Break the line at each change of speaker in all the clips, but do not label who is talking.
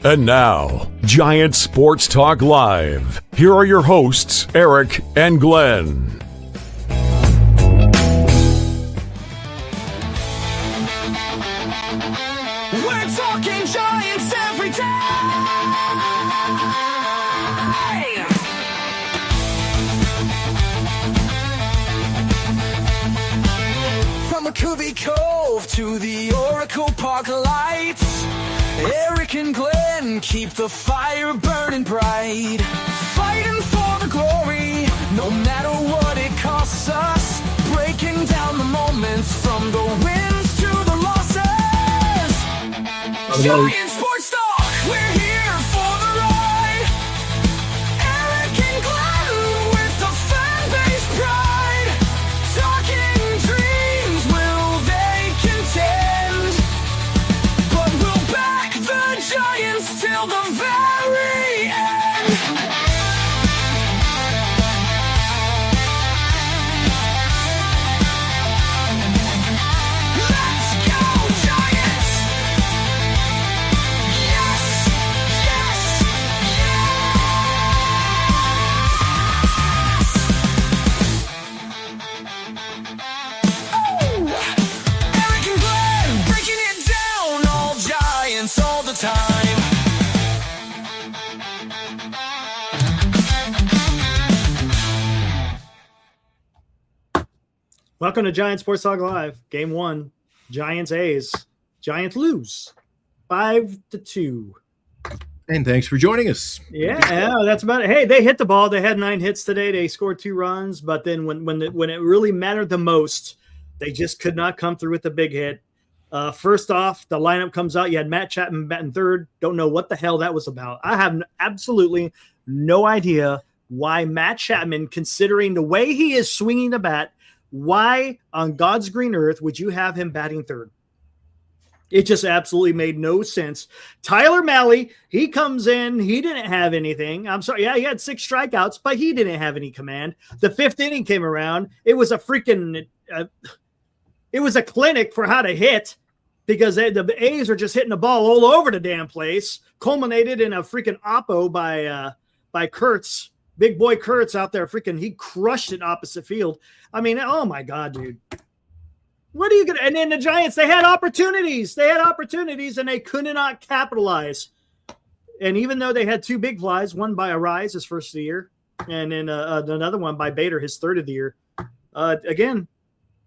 And now, Giant Sports Talk Live. Here are your hosts, Eric and Glenn.
We're talking Giants every day. From McCovey Cove to the Oracle Park lights, Eric and Glenn keep the fire burning bright, fighting for the glory, no matter what it costs us, breaking down the moments from the wins to the losses. Giant Sports Talk, we're here for the ride. Eric and Glenn with the fan base pride, talking dreams, will they contend? But we'll back the Giants till the very end. Let's go, Giants! Yes! Yes! Yes! Oh! Eric and Glenn breaking it down, all Giants all the time.
Welcome to Giant Sports Talk Live. Game 1, Giants A's. Giants lose 5-2.
And thanks for joining us.
Yeah, that's about it. Hey, they hit the ball. They had 9 hits today. They scored 2 runs, but then when it really mattered the most, they just could not come through with the big hit. First off, the lineup comes out. You had Matt Chapman batting third. Don't know what the hell that was about. I have absolutely no idea why Matt Chapman, considering the way he is swinging the bat, why on God's green earth would you have him batting third? It just absolutely made no sense. Tyler Mahle, he comes in. He didn't have anything. I'm sorry. Yeah, he had 6 strikeouts, but he didn't have any command. The 5th inning came around. It was a freaking it was a clinic for how to hit because the A's are just hitting the ball all over the damn place, culminated in a freaking oppo by Kurtz. Big boy Kurtz out there, freaking, he crushed it opposite field. I mean, oh my God, dude. What are you going to – and then the Giants, they had opportunities. They had opportunities, and they could not capitalize. And even though they had 2 big flies, one by Arise, his first of the year, and then another one by Bader, his third of the year, again,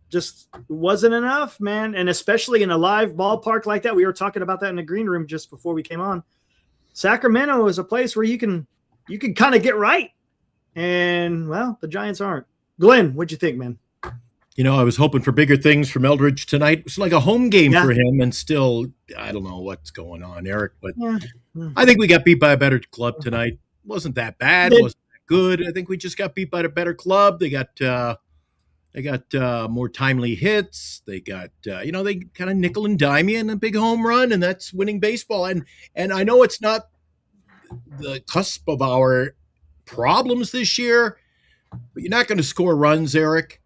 just wasn't enough, man. And especially in a live ballpark like that, we were talking about that in the green room just before we came on. Sacramento is a place where you can kind of get right. And, well, the Giants aren't. Glenn, what'd you think, man?
You know, I was hoping for bigger things from Eldridge tonight. It's like a home game for him, and still, I don't know what's going on, Eric. But I think we got beat by a better club tonight. Wasn't that bad. Wasn't that good. I think we just got beat by a better club. They got more timely hits. They got, they kind of nickel and dime you in a big home run, and that's winning baseball. And I know it's not the cusp of our problems this year, but you're not going to score runs, Eric,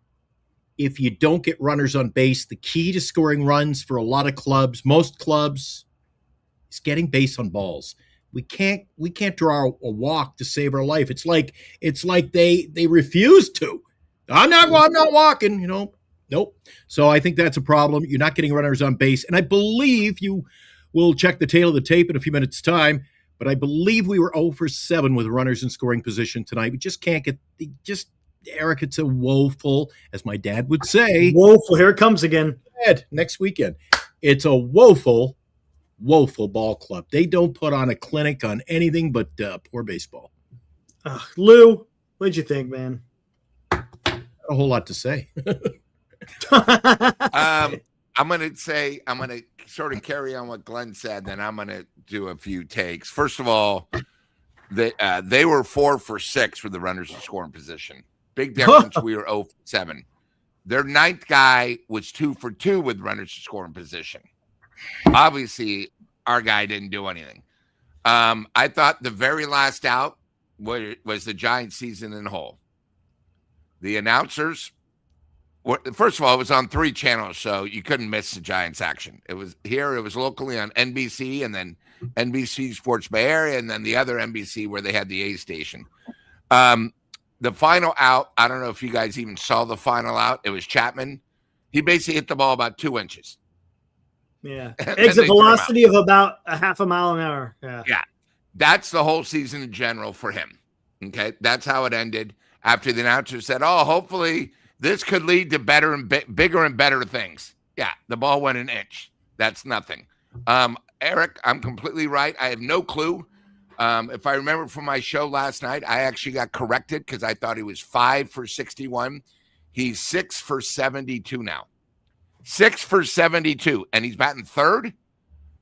if you don't get runners on base. The key to scoring runs for a lot of clubs, most clubs, is getting base on balls. We can't draw a walk to save our life. It's like they refuse to. I'm not walking, Nope. So I think that's a problem. You're not getting runners on base. And I believe you will check the tail of the tape in a few minutes' time, but I believe we were 0 for 7 with runners in scoring position tonight. We just can't get Eric, it's a woeful, as my dad would say.
Woeful. Here it comes again.
Next weekend. It's a woeful ball club. They don't put on a clinic on anything but poor baseball.
Lou, what'd you think, man?
A whole lot to say.
I'm going to sort of carry on what Glenn said, then I'm going to do a few takes. First of all, they were 4 for 6 with the runners in scoring position. Big difference. We were 0 for 7. Their 9th guy was 2 for 2 with runners in scoring position. Obviously, our guy didn't do anything. I thought the very last out was the Giants season in whole. The announcers First of all, it was on 3 channels, so you couldn't miss the Giants action. It was here. It was locally on NBC, and then NBC Sports Bay Area, and then the other NBC where they had the A station. The final out, I don't know if you guys even saw the final out. It was Chapman. He basically hit the ball about 2 inches.
Yeah.
And
Exit
they threw him out.
velocity of about a half a mile an hour. Yeah.
Yeah. That's the whole season in general for him. Okay. That's how it ended after the announcer said, oh, hopefully this could lead to better and bigger and better things. Yeah. The ball went an inch. That's nothing. Eric, I'm completely right. I have no clue. If I remember from my show last night, I actually got corrected because I thought he was 5 for 61. He's 6 for 72 now. 6 for 72. And he's batting third.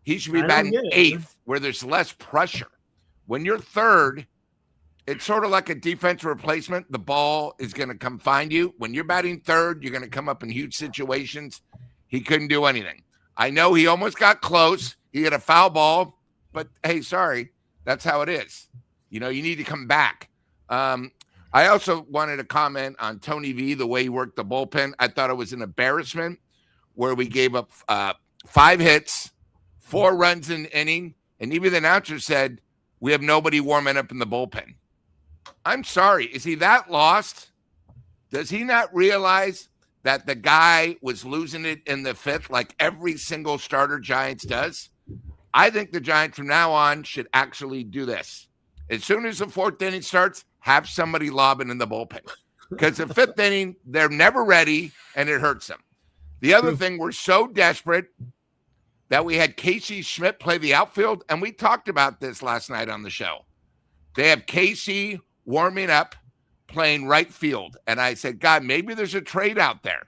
He should be batting 8th, where there's less pressure. When you're third, it's sort of like a defensive replacement. The ball is going to come find you. When you're batting third, you're going to come up in huge situations. He couldn't do anything. I know he almost got close. He had a foul ball, but hey, sorry. That's how it is. You know, you need to come back. I also wanted to comment on Tony V, the way he worked the bullpen. I thought it was an embarrassment where we gave up 5 hits, 4 runs in inning, and even the announcer said, we have nobody warming up in the bullpen. I'm sorry. Is he that lost? Does he not realize that the guy was losing it in the 5th like every single starter Giants does? I think the Giants from now on should actually do this. As soon as the 4th inning starts, have somebody lobbing in the bullpen. Because the 5th inning, they're never ready, and it hurts them. The other thing, we're so desperate that we had Casey Schmidt play the outfield, and we talked about this last night on the show. They have Casey warming up, playing right field. And I said, God, maybe there's a trade out there,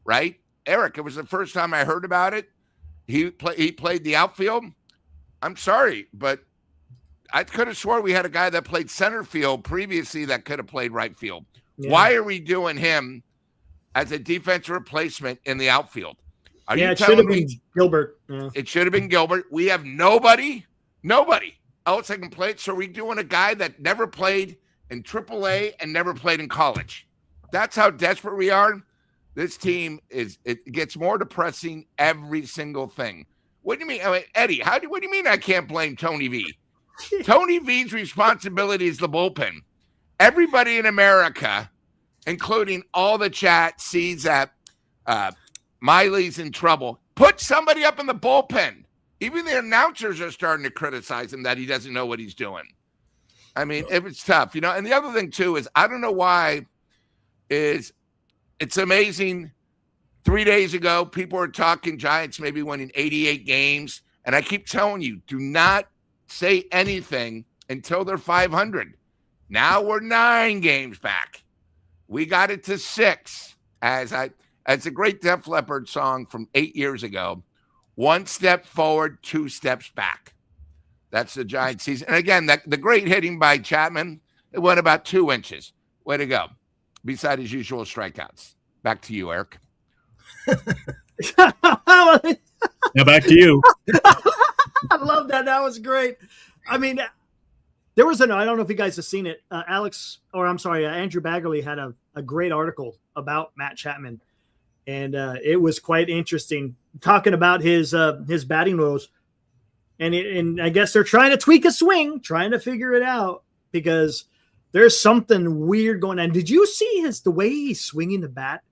right? Eric, it was the first time I heard about it. He played the outfield. I'm sorry, but I could have swore we had a guy that played center field previously that could have played right field. Yeah. Why are we doing him as a defensive replacement in the outfield?
It should have been Gilbert. Yeah.
It should have been Gilbert. We have nobody else that can play it. So we're doing a guy that never played in AAA and never played in college. That's how desperate we are. This team it gets more depressing every single thing. What do you mean, Eddie? What do you mean I can't blame Tony V? Tony V's responsibility is the bullpen. Everybody in America, including all the chat, sees that Mahle's in trouble. Put somebody up in the bullpen. Even the announcers are starting to criticize him that he doesn't know what he's doing. I mean, it's tough, you know. And the other thing, too, is I don't know why it's amazing. 3 days ago, people were talking Giants maybe winning 88 games. And I keep telling you, do not say anything until they're 500. Now we're 9 games back. We got it to 6. As a great Def Leppard song from 8 years ago, 1 step forward, 2 steps back. That's the Giants season. And again, the great hitting by Chapman, it went about 2 inches. Way to go. Beside his usual strikeouts. Back to you, Eric.
Now back to you.
I love that. That was great. I mean, there was I don't know if you guys have seen it. Andrew Baggerly had a great article about Matt Chapman. And it was quite interesting talking about his batting woes. And I guess they're trying to tweak a swing, trying to figure it out because there's something weird going on. Did you see the way he's swinging the bat?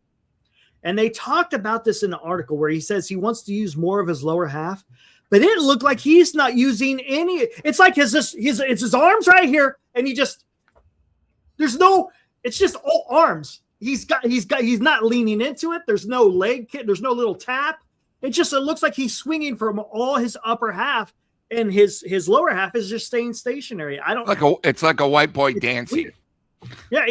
And they talked about this in the article where he says he wants to use more of his lower half, but it looked like he's not using any. It's like it's his arms right here, and it's just all arms. He's not leaning into it. There's no leg kick. There's no little tap. It looks like he's swinging from all his upper half, and his lower half is just staying stationary.
It's like a white boy dancing.
Weird. Yeah,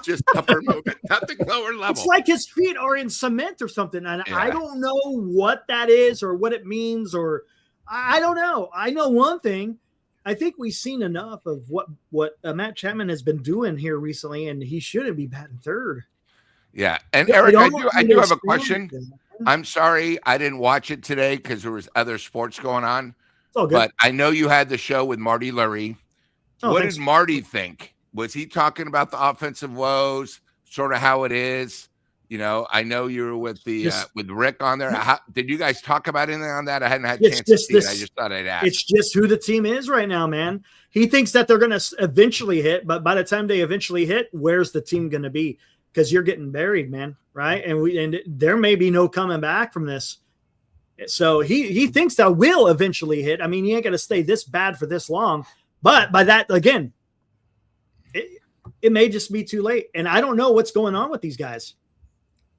just upper movement, nothing lower level.
It's like his feet are in cement or something, and
yeah.
I don't know what that is or what it means, or I don't know. I know one thing. I think we've seen enough of what Matt Chapman has been doing here recently, and he shouldn't be batting third.
Yeah, and Eric, I do have a question. I'm sorry I didn't watch it today because there was other sports going on.
It's all good.
But I know you had the show with Marty Lurie. What did Marty think? Was he talking about the offensive woes, sort of how it is? I know you were with the
Just-
with Rick on there. Did you guys talk about anything on that? I hadn't had a
It's
chance to
just
see it.
this-
I just thought I'd ask.
It's just who the team is right now, man. He thinks that they're going to eventually hit, but by the time they eventually hit, where's the team going to be? Because you're getting buried, man, right? And there may be no coming back from this. So he thinks that will eventually hit. I mean, you ain't going to stay this bad for this long. But by that, again, it may just be too late. And I don't know what's going on with these guys.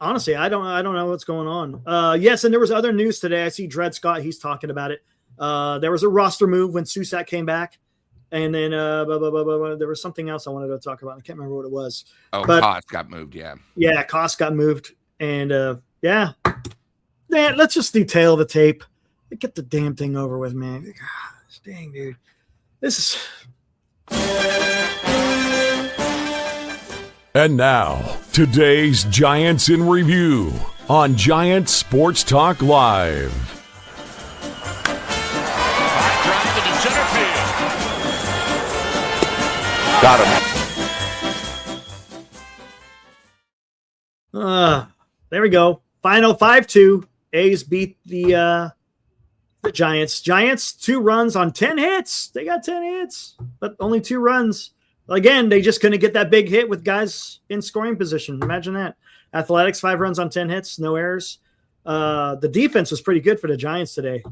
Honestly, I don't know what's going on. Yes, and there was other news today. I see Dred Scott. He's talking about it. There was a roster move when Susak came back. And then there was something else I wanted to talk about. I can't remember what it was.
Oh,
but,
Cost got moved, yeah.
Yeah, Cost got moved. And, yeah. Man, let's just detail the tape. Get the damn thing over with, man. Gosh, dang, dude. This is...
And now, today's Giants in Review on Giants Sports Talk Live.
Drive into center field.
Got him.
There we go. Final 5-2. A's beat the Giants. Giants, 2 runs on 10 hits. They got 10 hits, but only 2 runs. Again, they just couldn't get that big hit with guys in scoring position. Imagine that. Athletics, 5 runs on 10 hits, no errors. The defense was pretty good for the Giants today.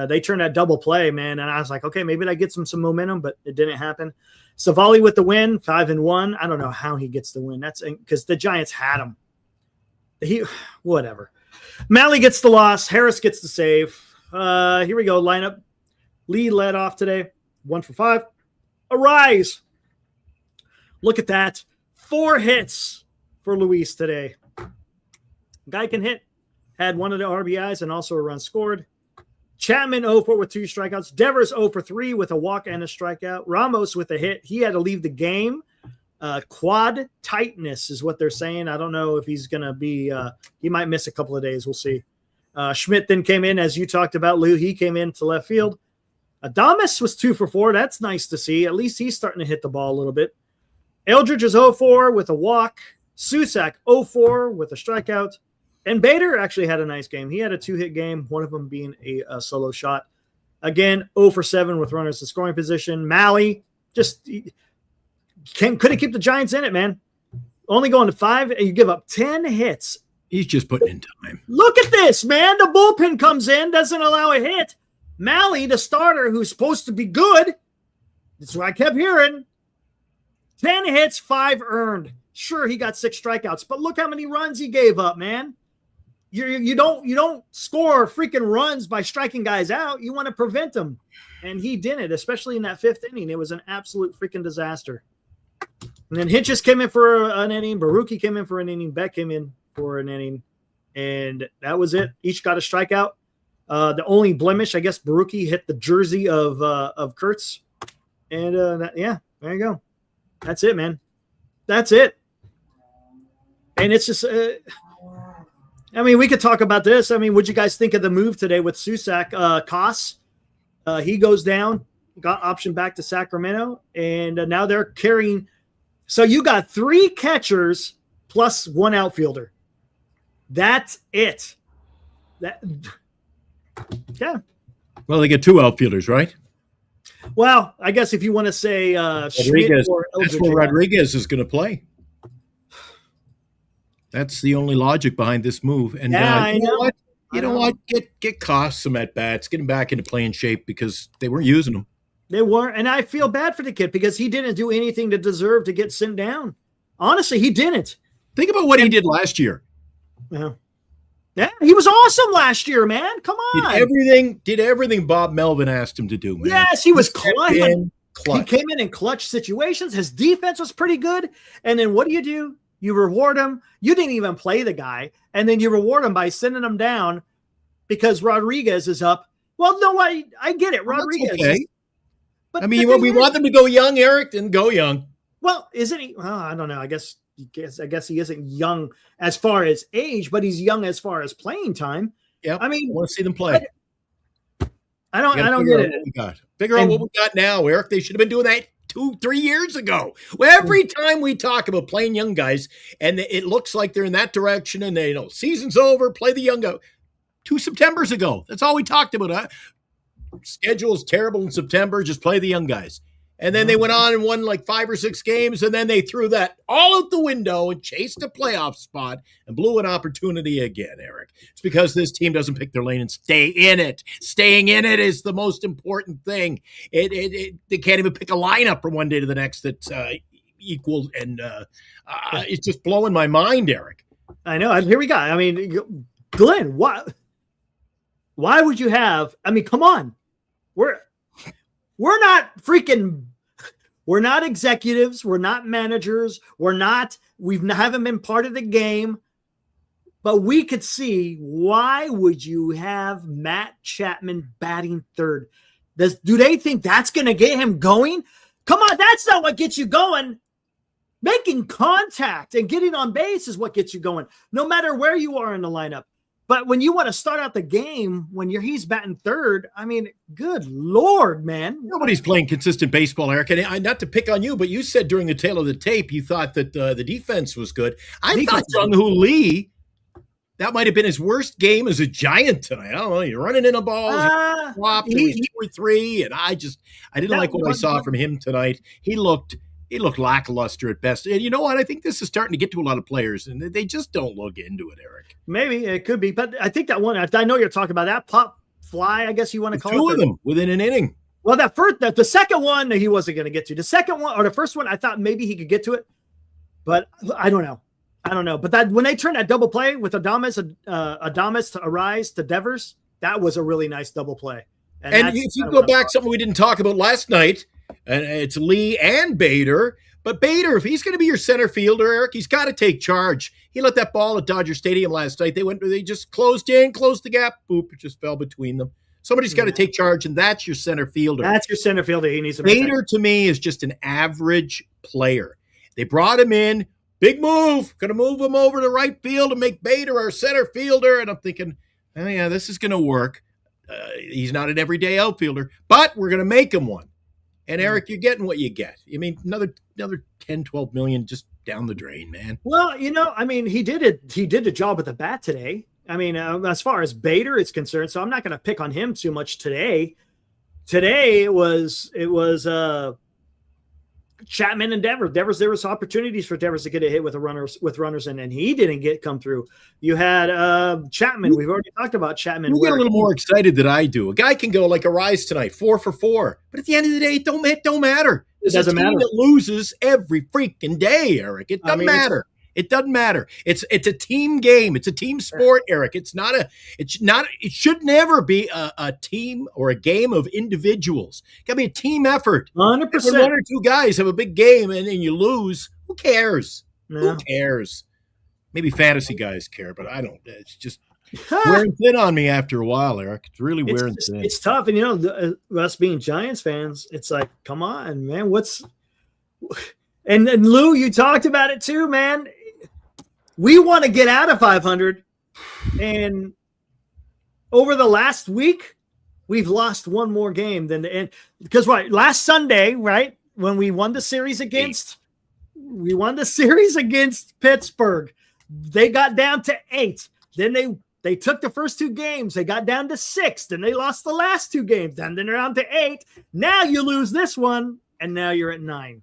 They turned that double play, man, and I was like, okay, maybe that gets them some momentum, but it didn't happen. Savali with the win, 5-1. I don't know how he gets the win. That's because the Giants had him. Whatever. Mahle gets the loss. Harris gets the save. Here we go. Lineup. Lee led off today. 1 for 5. Arise. Look at that. 4 hits for Luis today. Guy can hit. Had one of the RBIs and also a run scored. Chapman 0-4 with 2 strikeouts. Devers 0-3 with a walk and a strikeout. Ramos with a hit. He had to leave the game. Quad tightness is what they're saying. I don't know if he's going to be he might miss a couple of days. We'll see. Schmidt then came in, as you talked about, Lou. He came into left field. Adames was 2 for 4. That's nice to see. At least he's starting to hit the ball a little bit. Eldridge is 0-4 with a walk. Susak 0-4 with a strikeout. And Bader actually had a nice game. He had a 2-hit game, one of them being a solo shot. Again, 0-for-7 with runners in scoring position. Mahle just couldn't keep the Giants in it, man. Only going to 5, and you give up 10 hits.
He's just putting in time.
Look at this, man. The bullpen comes in, doesn't allow a hit. Mahle, the starter, who's supposed to be good, that's what I kept hearing. 10 hits, 5 earned. Sure, he got 6 strikeouts, but look how many runs he gave up, man. You don't score freaking runs by striking guys out. You want to prevent them, and he didn't, especially in that 5th inning. It was an absolute freaking disaster. And then Hitchens came in for an inning. Baruki came in for an inning. Beck came in for an inning, and that was it. Each got a strikeout. The only blemish, I guess, Baruki hit the jersey of Kurtz, and there you go. That's it, man. That's it. And it's just, I mean, we could talk about this. I mean, what'd you guys think of the move today with Susak? Koss, he goes down, got option back to Sacramento, and now they're carrying. So you got 3 catchers plus 1 outfielder. That's it. Yeah.
Well, they get 2 outfielders, right?
Well, I guess if you want to say
Rodriguez,
or
that's
Eldridge,
where Rodriguez is going to play. That's the only logic behind this move. And
I
you know
know.
what? You know what? Get Koss some at bats. Get him back into playing shape because they weren't using him.
They weren't, and I feel bad for the kid because he didn't do anything to deserve to get sent down. Honestly, he didn't.
Think about what he did last year.
Yeah, he was awesome last year, man. Come on.
Did everything Bob Melvin asked him to do, man.
Yes, he was clutch.
Clutch.
He came in clutch situations. His defense was pretty good. And then what do? You reward him. You didn't even play the guy. And then you reward him by sending him down because Rodriguez is up. Well, no, I get it. Rodriguez.
Okay.
But
I mean, we want them to go young, Eric, then go young.
Well, isn't he? Well, I don't know. I guess he isn't young as far as age, but he's young as far as playing time.
Yeah.
I mean,
I want to see them play.
I don't get it.
Figure out what we got now, Eric. They should have been doing that 2-3 years ago. Well, every time we talk about playing young guys, and it looks like they're in that direction, and they season's over, play the young guy. 2 Septembers ago, that's all we talked about. Schedule is terrible in September. Just play the young guys. And then they went on and won like 5 or 6 games, and then they threw that all out the window and chased a playoff spot and blew an opportunity again, Eric. It's because this team doesn't pick their lane and stay in it. Staying in it is the most important thing. They can't even pick a lineup from one day to the next that's equal, and it's just blowing my mind, Eric.
I know. Here we go. I mean, Glenn, why would you have? I mean, come on. We're not freaking. We're not executives. We're not managers. We haven't been part of the game, but we could see, why would you have Matt Chapman batting third? Do they think that's going to get him going? Come on. That's not what gets you going. Making contact and getting on base is what gets you going, no matter where you are in the lineup. But when you want to start out the game, when he's batting third, I mean, good Lord, man.
Nobody's playing consistent baseball, Eric. And not to pick on you, but you said during the tail of the tape, you thought that the defense was good. I thought Jung-Hoo Lee, that might have been his worst game as a Giant tonight. I don't know. You're running in a ball, flop, 2 or 3, and I didn't like what I saw from him tonight. He looked lackluster at best. And you know what? I think this is starting to get to a lot of players, and they just don't look into it, Eric.
Maybe it could be, but I think that one, I know you're talking about that pop fly, I guess you want to call it.
2 of them within an inning.
Well, the second one, he wasn't going to get to. The second one, or the first one, I thought maybe he could get to it, but I don't know. But that when they turned that double play with Adames to Arise to Devers, that was a really nice double play.
And if you go back, something we didn't talk about last night, and it's Lee and Bader. But Bader, if he's going to be your center fielder, Eric, he's got to take charge. He let that ball at Dodger Stadium last night. They just closed the gap. Boop, it just fell between them. Somebody's got to take charge, and that's your center fielder.
That's your center fielder. He needs to
Bader, to me, is just an average player. They brought him in. Big move. Going to move him over to right field and make Bader our center fielder. And I'm thinking, oh, yeah, this is going to work. He's not an everyday outfielder, but we're going to make him one. And Eric, you're getting what you get. I mean, another 10, 12 million just down the drain, man.
Well, I mean, he did it. He did the job with the bat today. I mean, as far as Bader is concerned, so I'm not going to pick on him too much today. Today it was Chapman and Devers. There was opportunities for Devers to get a hit with runners, and he didn't come through. You had Chapman. We've already talked about Chapman.
You get a little more excited than I do. A guy can go like Arise tonight, 4 for 4, but at the end of the day, it don't matter.
It doesn't matter.
That loses every freaking day, Eric. It doesn't matter. It doesn't matter. It's a team game. It's a team sport, Eric. It should never be a team or a game of individuals. It got to be a team effort.
100%.
If 1 or 2 guys have a big game and you lose, who cares?
No.
Who cares? Maybe fantasy guys care, but I don't. It's just wearing thin on me after a while, Eric. It's really wearing thin.
It's tough. And, us being Giants fans, it's like, come on, man. And Lou, you talked about it too, man. We want to get out of 500, and over the last week, we've lost one more game than the end. Because last Sunday, right, when we won the series against Pittsburgh, they got down to 8. Then they took the first 2 games, they got down to 6. Then they lost the last 2 games. Then they're down to 8. Now you lose this one, and now you're at 9.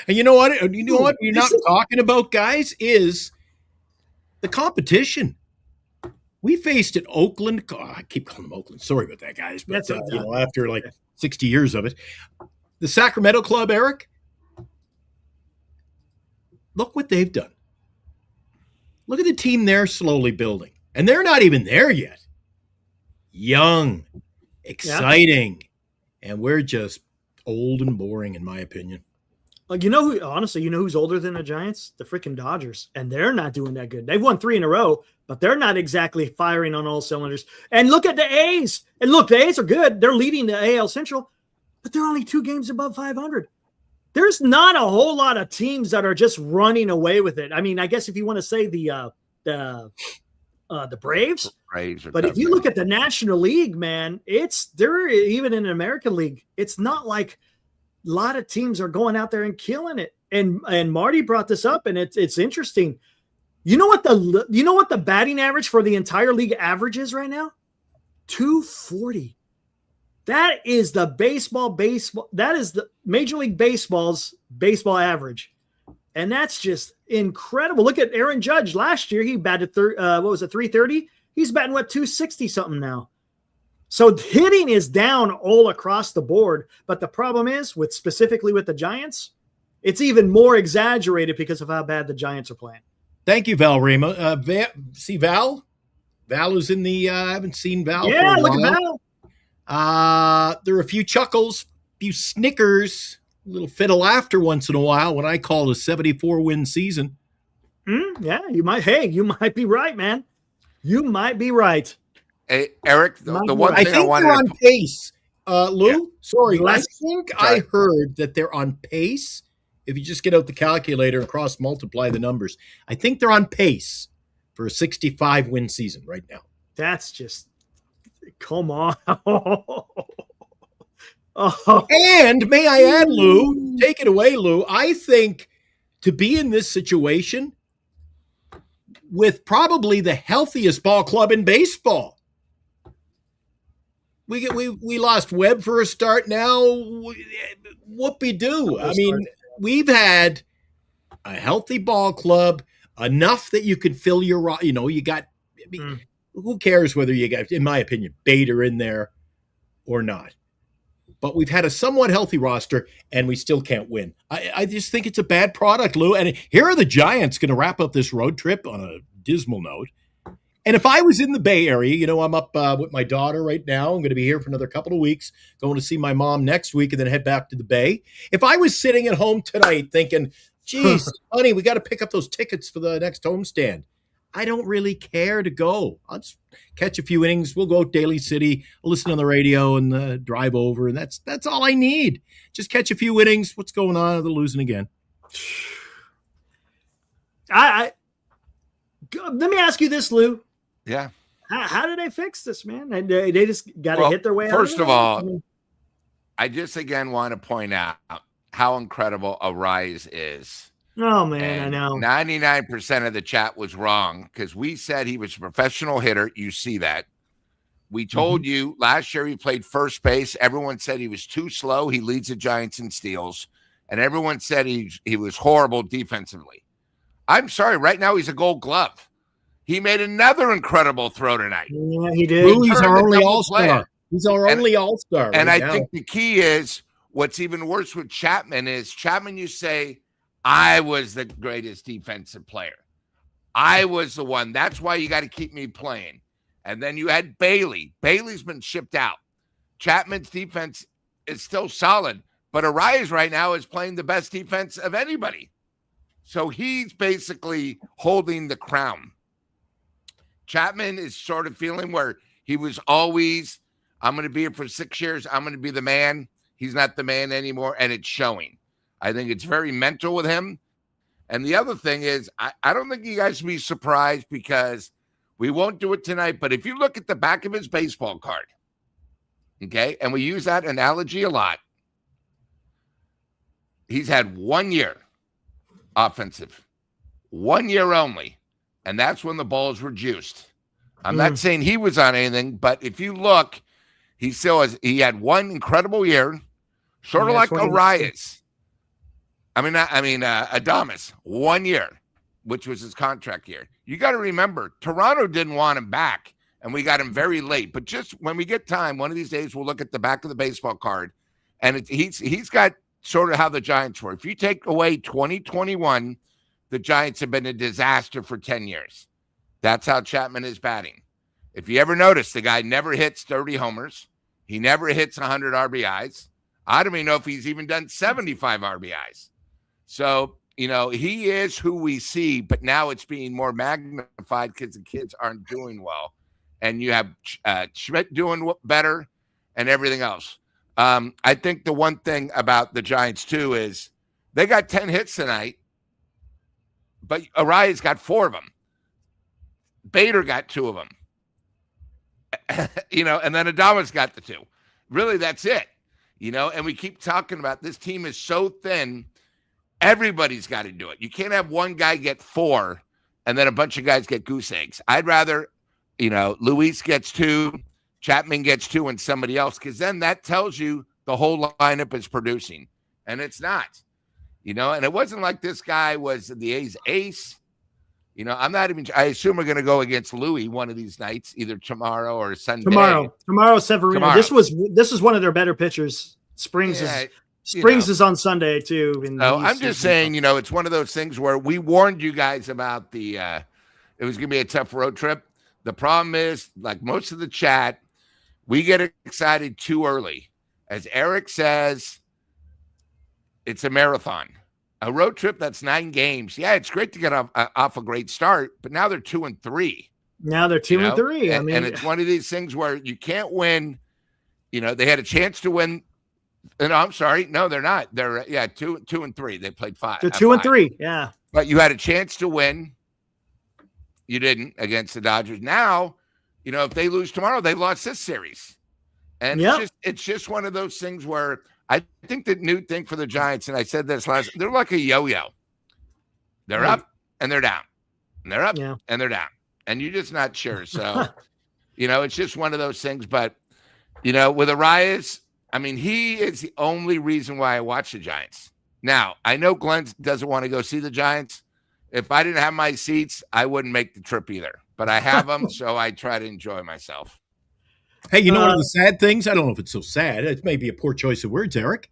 And you know what? You're not talking about, guys, is the competition. We faced at Oakland. God, I keep calling them Oakland. Sorry about that, guys. But after like 60 years of it, the Sacramento club, Eric, look what they've done. Look at the team they're slowly building. And they're not even there yet. Young, exciting, and we're just old and boring, in my opinion.
Like, honestly, who's older than the Giants? The freaking Dodgers. And they're not doing that good. They've won 3 in a row, but they're not exactly firing on all cylinders. And look at the A's. And look, the A's are good. They're leading the AL Central, but they're only 2 games above 500. There's not a whole lot of teams that are just running away with it. I mean, I guess if you want to say the Braves. But if you look at the National League, man, they're even in the American League. It's not like lot of teams are going out there and killing it. And Marty brought this up, and it's interesting. You know what the batting average for the entire league average is right now? 240. That is the baseball. That is the Major League Baseball's baseball average. And that's just incredible. Look at Aaron Judge. Last year, he batted 330? He's batting, 260 something now. So hitting is down all across the board. But the problem is, specifically with the Giants, it's even more exaggerated because of how bad the Giants are playing.
Thank you, Val Rama. See Val? Val is in the I haven't seen Val for a while.
Look at Val.
There are a few chuckles, a few snickers, a little fit of laughter once in a while when I call a 74-win season.
Yeah, you might be right, man. You might be right.
Hey, Eric, the one thing I wanted
they're on pace. Lou,
Yeah.
sorry. I think I heard that they're on pace. If you just get out the calculator and cross-multiply the numbers, I think they're on pace for a 65-win season right now.
That's just, come on.
And may I add, Lou, take it away, Lou. I think to be in this situation with probably the healthiest ball club in baseball. We lost Webb for a start now. Whoopie-doo. I mean, we've had a healthy ball club, enough that you can fill your, you got, who cares whether you got, in my opinion, Bader in there or not. But we've had a somewhat healthy roster, and we still can't win. I just think it's a bad product, Lou. And here are the Giants going to wrap up this road trip on a dismal note. And if I was in the Bay Area, I'm up with my daughter right now. I'm going to be here for another couple of weeks, going to see my mom next week and then head back to the Bay. If I was sitting at home tonight thinking, geez, honey, we got to pick up those tickets for the next homestand, I don't really care to go. I'll just catch a few innings. We'll go to Daly City, I'll listen on the radio and drive over, and that's all I need. Just catch a few innings. What's going on? They're losing again.
Let me ask you this, Lou.
Yeah.
How do they fix this, man? They just got to hit their way out.
First of all, I just again want to point out how incredible a rise is.
Oh, man,
And
I know.
99% of the chat was wrong because we said he was a professional hitter. You see that. We told you last year he played first base. Everyone said he was too slow. He leads the Giants in steals. And everyone said he was horrible defensively. I'm sorry. Right now, he's a Gold Glove. He made another incredible throw tonight.
Yeah, he did.
Lou, he's our only all-star. He's our only all-star.
And
right
I
now.
think the key is what's even worse with Chapman is Chapman, you say, I was the greatest defensive player. I was the one. That's why you got to keep me playing. And then you had Bailey. Bailey's been shipped out. Chapman's defense is still solid, but Arias right now is playing the best defense of anybody. So he's basically holding the crown. Chapman is sort of feeling where he was always, I'm going to be here for 6 years. I'm going to be the man. He's not the man anymore, and it's showing. I think it's very mental with him. And the other thing is, I don't think you guys should be surprised because we won't do it tonight, but if you look at the back of his baseball card, okay, and we use that analogy a lot, he's had 1 year offensive, 1 year only, and that's when the balls were juiced. I'm not saying he was on anything, but if you look, he had one incredible year, sort of like Arias. Adames, 1 year, which was his contract year. You got to remember, Toronto didn't want him back, and we got him very late. But just when we get time, one of these days, we'll look at the back of the baseball card, and he's got sort of how the Giants were. If you take away 2021, the Giants have been a disaster for 10 years. That's how Chapman is batting. If you ever notice, the guy never hits 30 homers. He never hits 100 RBIs. I don't even know if he's even done 75 RBIs. So, he is who we see, but now it's being more magnified because the kids aren't doing well. And you have Schmidt doing better and everything else. I think the one thing about the Giants, too, is they got 10 hits tonight, but Arias got 4 of them. Bader got 2 of them. And then Adames got the 2. Really, that's it. And we keep talking about this team is so thin. Everybody's got to do it. You can't have one guy get 4 and then a bunch of guys get goose eggs. I'd rather, Luis gets 2, Chapman gets 2, and somebody else, because then that tells you the whole lineup is producing, and it's not. And it wasn't like this guy was the A's ace. I'm not even. I assume we're going to go against Louis one of these nights, either tomorrow or Sunday.
Tomorrow, Severino. This is one of their better pitchers. Springs is on Sunday too.
So I'm just saying, it's one of those things where we warned you guys about it was going to be a tough road trip. The problem is, like most of the chat, we get excited too early. As Eric says, it's a marathon. A road trip that's 9 games. Yeah, it's great to get off a great start, but now they're 2-3.
Now they're 2-3.
And it's one of these things where you can't win. They had a chance to win. No, I'm sorry. No, they're not. They're 2-3. They played 5.
They're 2-3. Yeah.
But you had a chance to win. You didn't against the Dodgers. Now, if they lose tomorrow, they lost this series. And it's just one of those things where I think the new thing for the Giants, and I said this they're like a yo-yo. They're up and they're down. And they're up and they're down. And you're just not sure. So, it's just one of those things. But, with Arias, he is the only reason why I watch the Giants. Now, I know Glenn doesn't want to go see the Giants. If I didn't have my seats, I wouldn't make the trip either. But I have them, so I try to enjoy myself.
Hey, one of the sad things? I don't know if it's so sad. It may be a poor choice of words, Eric.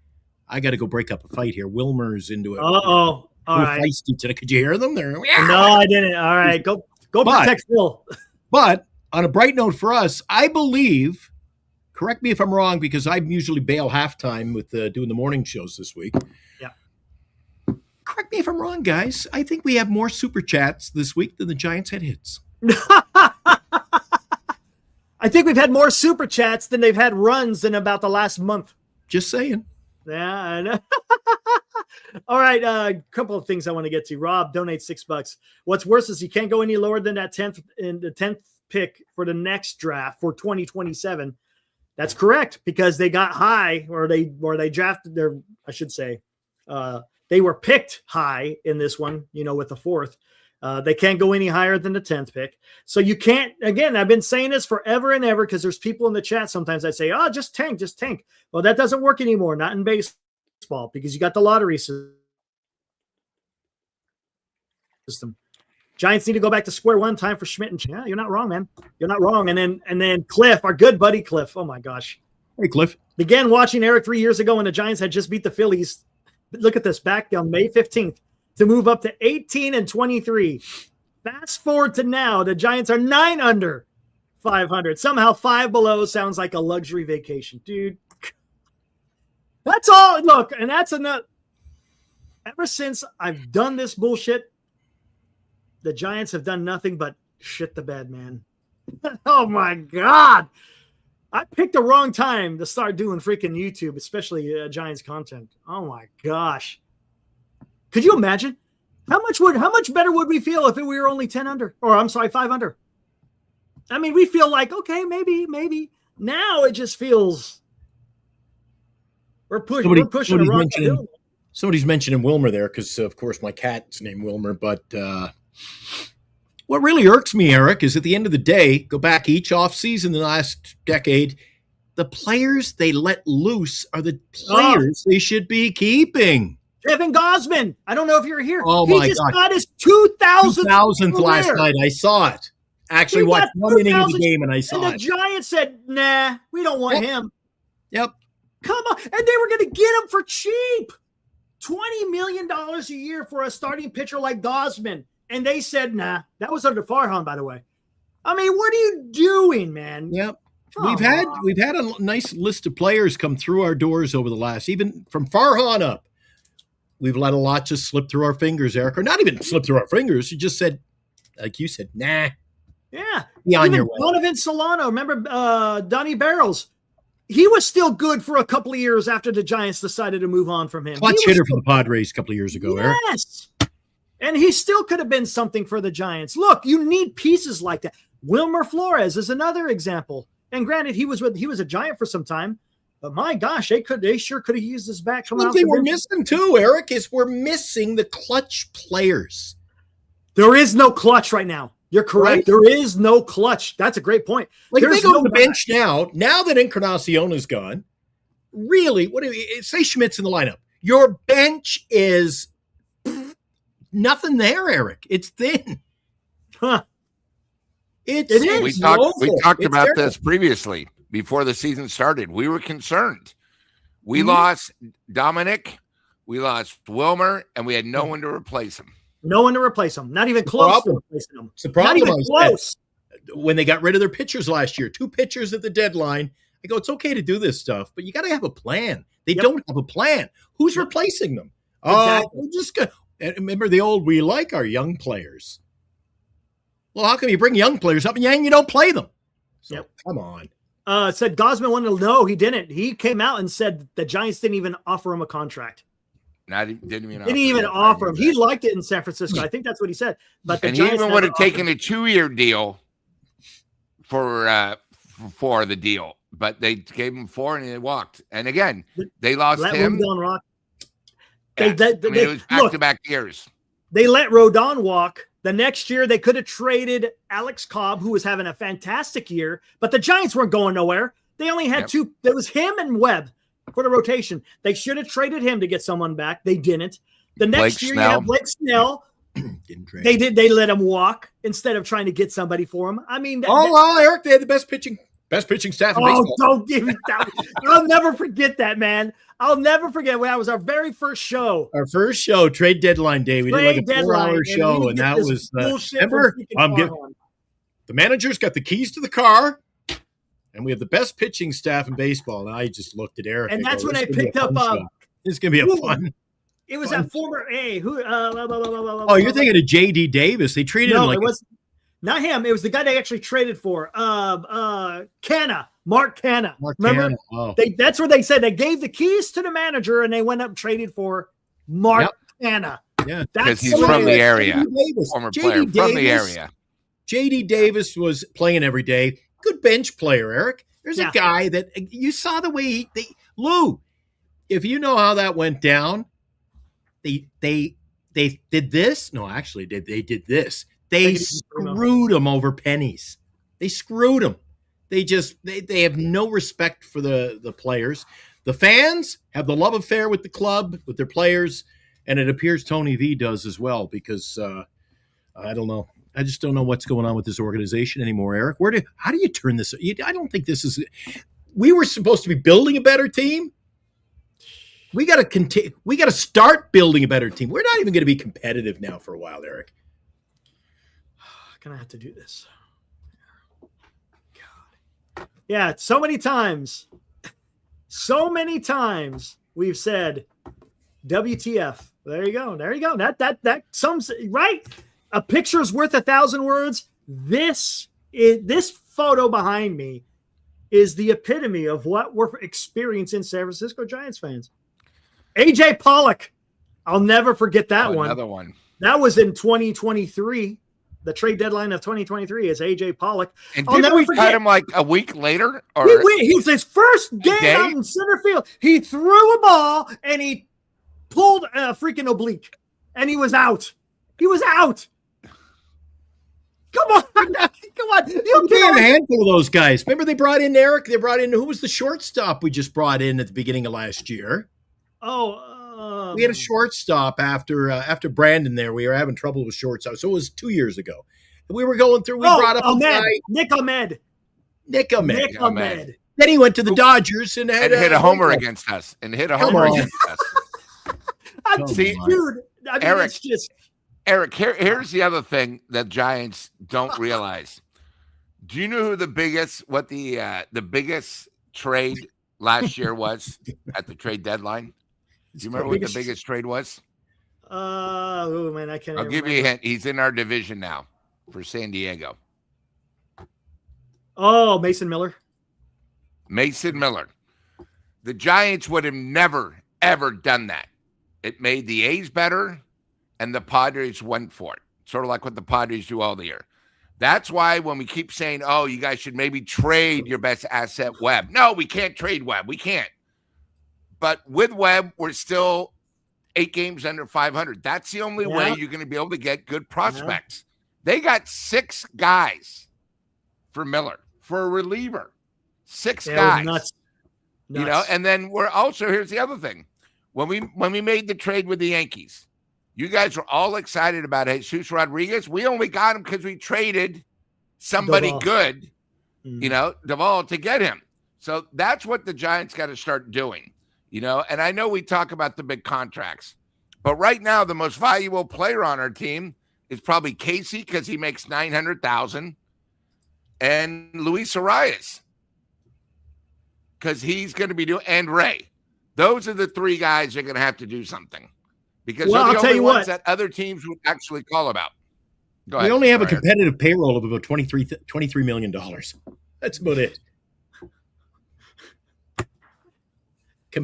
I got to go break up a fight here. Wilmer's into it.
All right.
Feisty today. Could you hear them? They're
No, I didn't. All right, go protect Phil.
But on a bright note for us, I believe. Correct me if I'm wrong, because I usually bail halftime with doing the morning shows this week.
Yeah.
Correct me if I'm wrong, guys. I think we have more super chats this week than the Giants had hits.
I think we've had more super chats than they've had runs in about the last month.
Just saying.
Yeah, I know. All right, a couple of things I want to get to. Rob donates $6. What's worse is you can't go any lower than that 10th pick for the next draft for 2027. That's correct, because they got high, or they drafted their. I should say, they were picked high in this one. With the 4th. They can't go any higher than the 10th pick. So you can't, again, I've been saying this forever and ever, because there's people in the chat sometimes that say, just tank. Well, that doesn't work anymore, not in baseball, because you got the lottery system. Giants need to go back to square one. Time for Schmidt and you're not wrong, man. You're not wrong. And then Cliff, our good buddy Cliff. Oh my gosh.
Hey, Cliff.
Began watching Eric 3 years ago when the Giants had just beat the Phillies. Look at this, back on May 15th. To move up to 18-23. Fast forward to now, the Giants are 9 under 500. Somehow 5 below sounds like a luxury vacation, dude. That's all. Look, and that's enough. Ever since I've done this bullshit, the Giants have done nothing but shit the bed, man. Oh my God. I picked the wrong time to start doing freaking YouTube, especially Giants content. Oh my gosh. Could you imagine how much better would we feel if we were only 10 under, or I'm sorry, 5 under? We feel like, okay, maybe. Now it just feels we're pushing the wrong hill.
Somebody's mentioning Wilmer there, because of course my cat's named Wilmer. But what really irks me, Eric, is at the end of the day, go back each offseason in the last decade, the players they let loose are the players they should be keeping.
Kevin Gosman. I don't know if you're here.
Oh, my God.
He just got his 2,000th
last night. I saw it. Actually watched 1 inning of the game, and I saw it.
And the Giants said, nah, we don't want him.
Yep.
Come on. And they were going to get him for cheap. $20 million a year for a starting pitcher like Gosman. And they said, nah. That was under Farhan, by the way. What are you doing, man?
Yep. We've had a nice list of players come through our doors over the last, even from Farhan up. We've let a lot just slip through our fingers, Eric, or not even slip through our fingers. You just said, like you said, nah.
Yeah.
Be on your way.
Donovan Solano, remember Donnie Barrels? He was still good for a couple of years after the Giants decided to move on from him.
Clutch hitter for the Padres a couple of years ago, Eric.
Yes. And he still could have been something for the Giants. Look, you need pieces like that. Wilmer Flores is another example. And granted, he was a Giant for some time. But my gosh, they sure could have used this back.
One thing we're missing too, Eric, is we're missing the clutch players.
There is no clutch right now. You're correct.
Right?
There is no clutch. That's a great point.
Like
There's
they go
no
to the bench now that Encarnacion's gone. Really, what do you say? Schmidt's in the lineup. Your bench is nothing there, Eric. It's thin.
Huh.
It
is.
We talked about this previously before the season started. We were concerned. We lost Dominic, we lost Wilmer, and we had no one to replace him.
No one to replace them. Not even close to replacing them.
It's the problem.
Not even close.
When they got rid of their pitchers last year, 2 pitchers at the deadline, I go, it's okay to do this stuff, but you got to have a plan. They don't have a plan. Who's replacing them?
Exactly.
We're just gonna remember the old, we like our young players. Well, how come you bring young players up and you don't play them? So, come on.
Said Gosman wanted to know. He didn't. He came out and said the Giants didn't even offer him a contract.
Didn't
even offer him. He liked it in San Francisco. I think that's what he said. But the
and
Giants
he even would have taken a 2-year deal for the deal, but they gave him 4 and he walked. And again, they lost him.
Rodon
it was back-to-back years.
They let Rodon walk. The next year, they could have traded Alex Cobb, who was having a fantastic year, but the Giants weren't going nowhere. They only had 2. There was him and Webb for the rotation. They should have traded him to get someone back. They didn't. The next year, you have Blake Snell. They let him walk instead of trying to get somebody for him. I mean,
Eric, they had the best pitching staff in baseball.
Don't give me that. I'll never forget that, man. I'll never forget when that was our very first show.
Our first show, trade deadline day. We did like a 4-hour show, and that was remember. The manager's got the keys to the car, and we have the best pitching staff in baseball. And I just looked at Eric,
and that's when I picked up.
This is gonna be a fun.
It was that former who?
You're thinking of J.D. Davis. They treated him like
it was not him. It was the guy they actually traded for. Canna. Mark Canna. Remember?
Oh.
That's where they said they gave the keys to the manager and they went up and traded for Mark Canna.
Yeah,
because he's from the area. Former player from the area.
J.D. Davis was playing every day. Good bench player, Eric. There's a guy that you saw the way Lou. If you know how that went down, they did this. No, actually, they did this. They screwed him over pennies. They screwed him. They have no respect for the players. The fans have the love affair with the club, with their players, and it appears Tony V does as well because I don't know. I just don't know what's going on with this organization anymore, Eric. How do you turn this? I don't think this is – we were supposed to be building a better team. We got to continue. We got to start building a better team. We're not even going to be competitive now for a while, Eric.
Gonna have to do this. God. Yeah, so many times we've said WTF. There you go. That sums right. A picture's worth 1,000 words. This photo behind me is the epitome of what we're experiencing San Francisco Giants fans. AJ Pollock. I'll never forget that one.
Another one.
That was in 2023. The trade deadline of 2023 is AJ Pollock.
And didn't we cut him like a week later? Or
he was his first game out in center field. He threw a ball and he pulled a freaking oblique, and he was out. Come on.
You can't handle those guys. Remember they brought in Eric? They brought in, who was the shortstop we just brought in at the beginning of last year?
We
had a shortstop after Brandon there. We were having trouble with shortstop. So it was 2 years ago. And we were going through, brought up a guy.
Nick Ahmed.
Then he went to the Dodgers and
hit a homer against us.
See, dude, I mean,
Eric,
it's just...
Eric, here's the other thing that Giants don't realize. Do you know who the biggest trade last year was at the trade deadline? Do you remember what the biggest trade was?
Oh man, I can't.
I'll give you a hint. He's in our division now for San Diego.
Oh, Mason Miller.
The Giants would have never, ever done that. It made the A's better, and the Padres went for it. Sort of like what the Padres do all the year. That's why when we keep saying, oh, you guys should maybe trade your best asset, Webb. No, we can't trade Webb. We can't. But with Webb, we're still 8 games under 500. That's the only way you're going to be able to get good prospects. They got 6 guys for Miller, for a reliever. 6 guys.
Nuts.
You know, and then we're also, here's the other thing. When we made the trade with the Yankees, you guys were all excited about Jesus Rodriguez. We only got him because we traded somebody good, you know, Duvall, to get him. So that's what the Giants got to start doing. You know, and I know we talk about the big contracts, but right now the most valuable player on our team is probably Casey because he makes $900,000, and Luis Arias because he's going to be doing, and Ray. Those are the 3 guys that are going to have to do something because they're the only ones that other teams would actually call about. Go ahead.
We only have a competitive payroll of about $23 million. That's about it.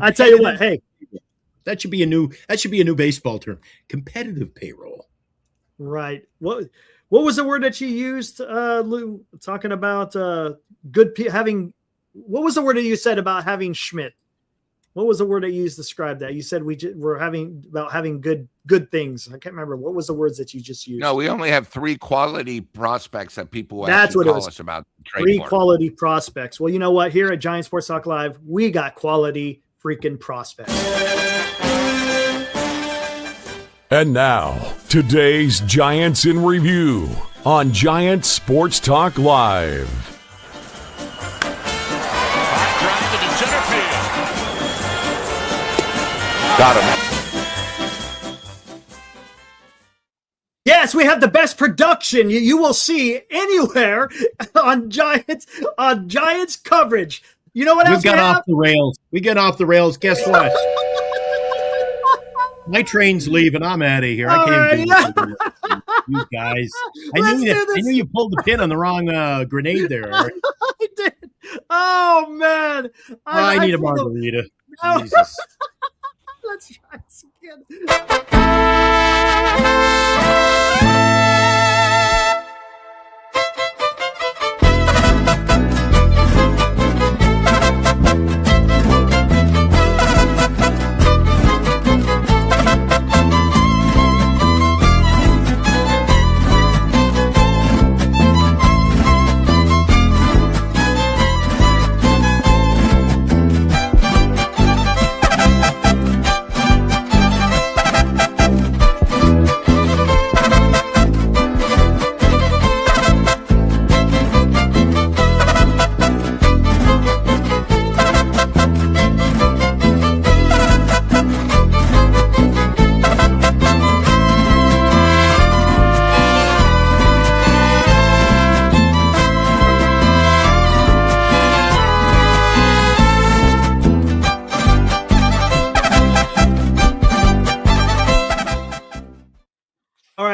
I tell you what, hey,
that should be a new baseball term. Competitive payroll.
Right. What was the word that you used, Lou? Talking about having. What was the word that you said about having Schmidt? What was the word that you used to describe that? You said we're having good things. I can't remember. What was the words that you just used?
No, we only have 3 quality prospects that people
That's what
call us about.
3 quality prospects. Well, you know what? Here at Giant Sports Talk Live, we got quality freaking prospects.
And now, today's Giants in Review on Giant Sports Talk Live.
High drive into center field.
Got him.
Yes, we have the best production you will see anywhere on Giants coverage. You know what else
we got off the rails. We get off the rails. Guess what? My train's leaving. I'm out of here. I can't do this. You guys. I knew you pulled the pin on the wrong grenade there.
I did. Oh, man.
I need a margarita. Jesus.
Let's try this again.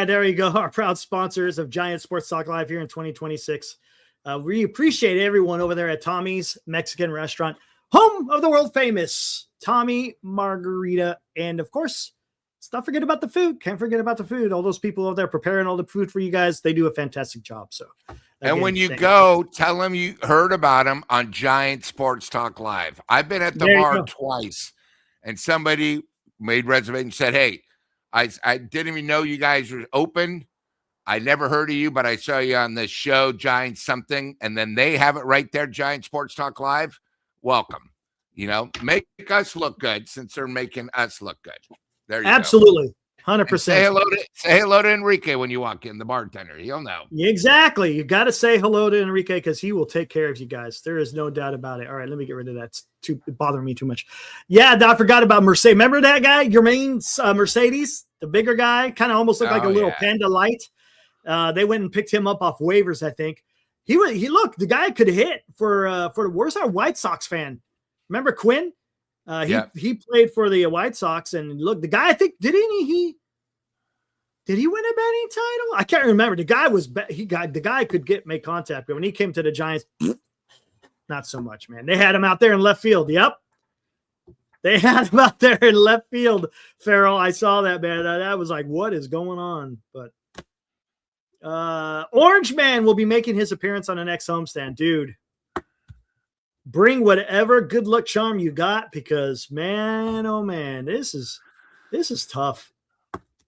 There you go. Our proud sponsors of Giant Sports Talk Live here in 2026. We appreciate everyone over there at Tommy's Mexican Restaurant, home of the world famous Tommy Margarita. And of course, let's not forget about the food. Can't forget about the food. All those people over there preparing all the food for you guys. They do a fantastic job. So, again,
and when you go, tell them you heard about them on Giant Sports Talk Live. I've been at the bar twice, and somebody made reservation and said, hey, I didn't even know you guys were open. I never heard of you, but I saw you on the show, Giant something, and then they have it right there, Giant Sports Talk Live. Welcome. You know, make us look good since they're making us look good. There you
Absolutely.
go.
100%.
Say hello to Enrique when you walk in, the bartender. He'll know.
Exactly. You got to say hello to Enrique because he will take care of you guys. There is no doubt about it. All right, let me get rid of that. It's bothering me too much. Yeah, I forgot about Mercedes. Remember that guy, Jermaine's Mercedes, the bigger guy, kind of almost looked like a little Panda Light. They went and picked him up off waivers, I think. He looked, the guy could hit for where's our White Sox fan? Remember Quinn? He played for the White Sox, and look, the guy, I think, did he win a batting title? I can't remember. The guy the guy could make contact, but when he came to the Giants, not so much, man. They had him out there in left field. Yep. They had him out there in left field, Farrell. I saw that, man. That was like, what is going on? But Orange Man will be making his appearance on the next homestand. Dude, bring whatever good luck charm you got, because man, oh man, this is tough.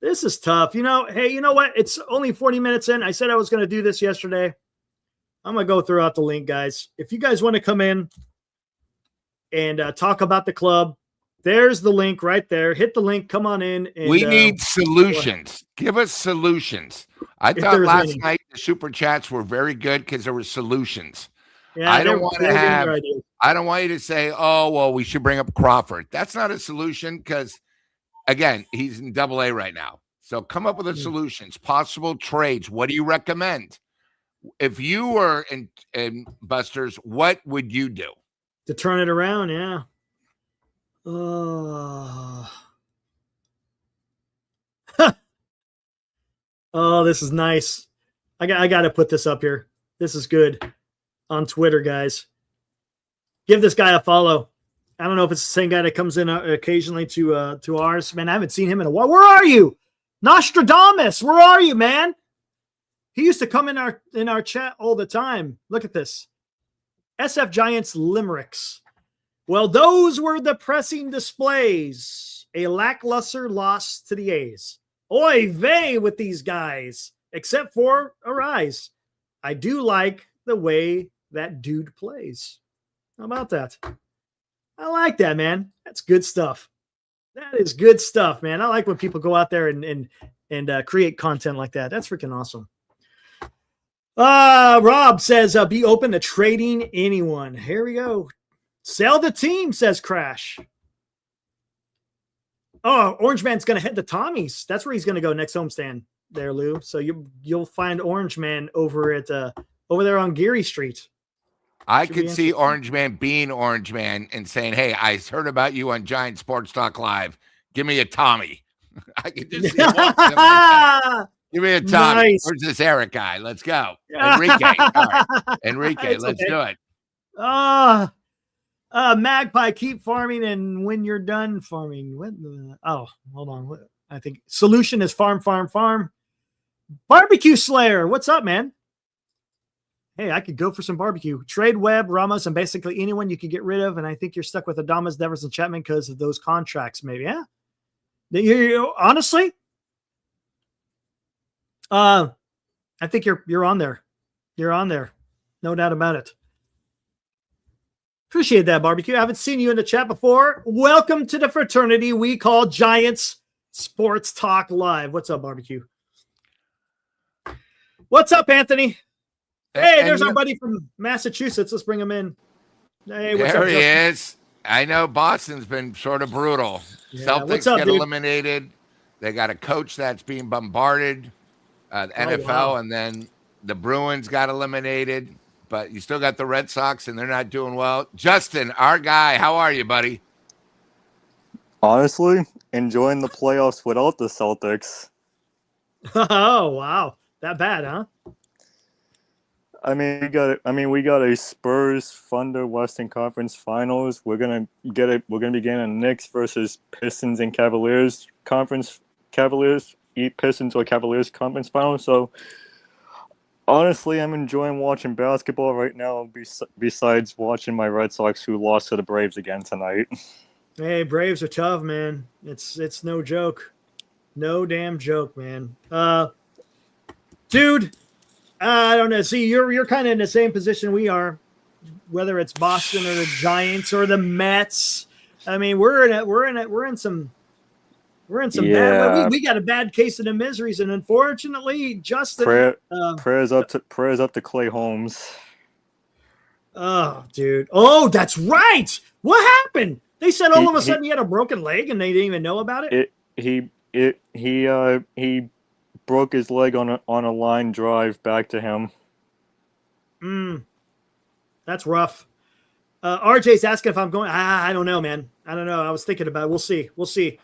This is tough. Hey, you know what? It's only 40 minutes in. I said I was going to do this yesterday. I'm going to go throw out the link, guys. If you guys want to come in and talk about the club, there's the link right there. Hit the link. Come on in. And,
we need solutions. Give us solutions. I thought last night the super chats were very good because there were solutions.
Yeah,
I don't want you to say, oh, well, we should bring up Crawford. That's not a solution because, again, he's in AA right now. So come up with the solutions, possible trades. What do you recommend? If you were in Busters, what would you do?
To turn it around, yeah. Oh, this is nice. I got to put this up here. This is good on Twitter, guys. Give this guy a follow. I don't know if it's the same guy that comes in occasionally to ours. Man, I haven't seen him in a while. Where are you, Nostradamus? Where are you, man? He used to come in our chat all the time. Look at this. SF Giants limericks. Well, those were depressing displays. A lackluster loss to the A's. Oy vey with these guys, except for a rise. I do like the way that dude plays. How about that? I like that, man. That's good stuff. That is good stuff, man. I like when people go out there and create content like that. That's freaking awesome. Rob says, be open to trading anyone. Here we go. Sell the team, says Crash. Oh, Orange Man's going to head to Tommy's. That's where he's going to go next homestand there, Lou. So you'll find Orange Man over there on Geary Street.
I could see Orange Man being Orange Man and saying, hey, I heard about you on Giant Sports Talk Live. Give me a Tommy. I could just see him like that. Give me a Tommy. Nice. Where's this Eric guy? Let's go. Enrique. All right. Enrique, let's do it.
Magpie, keep farming, and when you're done farming, hold on. I think solution is farm. Barbecue Slayer, what's up, man? Hey, I could go for some barbecue. Trade Webb, Ramos, and basically anyone you could get rid of, and I think you're stuck with Adames, Devers, and Chapman because of those contracts, maybe. Yeah. Honestly, I think you're on there. You're on there, no doubt about it. Appreciate that, Barbecue. I haven't seen you in the chat before. Welcome to the fraternity we call Giants Sports Talk Live. What's up, Barbecue? What's up, Anthony? Hey, there's our buddy from Massachusetts. Let's bring him in. Hey, what's up?
There he is. I know Boston's been sort of brutal.
Yeah,
Celtics get eliminated. They got a coach that's being bombarded, the NFL,
wow.
And then the Bruins got eliminated. But you still got the Red Sox, and they're not doing well. Justin, our guy, how are you, buddy?
Honestly, enjoying the playoffs without the Celtics.
Oh, wow. That bad, huh?
We got a Spurs Thunder Western Conference Finals. We're gonna be getting a Knicks versus Pistons and Cavaliers conference. Pistons or Cavaliers conference finals. So honestly, I'm enjoying watching basketball right now. Besides watching my Red Sox, who lost to the Braves again tonight.
Hey, Braves are tough, man. It's no joke, no damn joke, man. Dude. I don't know. See, you're kind of in the same position we are, whether it's Boston or the Giants or the Mets. I mean, we're in some bad. We got a bad case of the miseries, and unfortunately, Justin.
Prayers up to Clay Holmes.
Oh, dude. Oh, that's right. What happened? They said all of a sudden he had a broken leg, and they didn't even know about it.
He broke his leg on a line drive back to him.
That's rough. RJ's asking if I'm going. I don't know, man. I don't know. I was thinking about it. We'll see.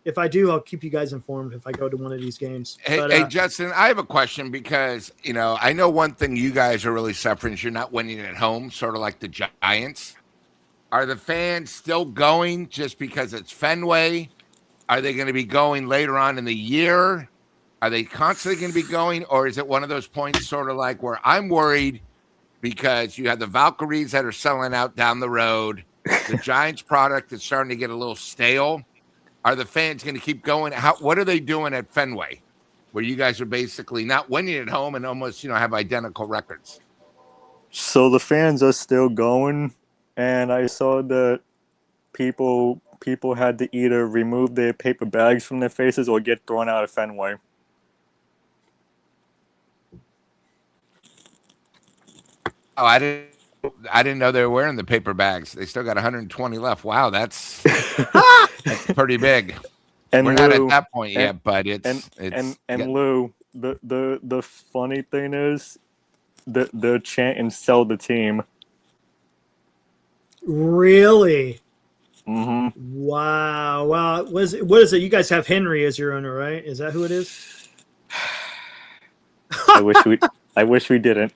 If I do, I'll keep you guys informed if I go to one of these games.
Hey, Justin, I have a question because, I know one thing you guys are really suffering is you're not winning at home, sort of like the Giants. Are the fans still going just because it's Fenway? Are they going to be going later on in the year? Are they constantly going to be going, or is it one of those points sort of like where I'm worried because you have the Valkyries that are selling out down the road, the Giants product is starting to get a little stale. Are the fans going to keep going? What are they doing at Fenway, where you guys are basically not winning at home and almost have identical records?
So the fans are still going, and I saw that people had to either remove their paper bags from their faces or get thrown out of Fenway.
Oh, I didn't know they were wearing the paper bags. They still got 120 left. Wow, that's pretty big.
And
we're
Lou,
not at that point yet, but it's
Lou, the funny thing is the chanting "sell the team."
Really?
Mm-hmm.
Wow. What is it? You guys have Henry as your owner, right? Is that who it is?
I wish we didn't.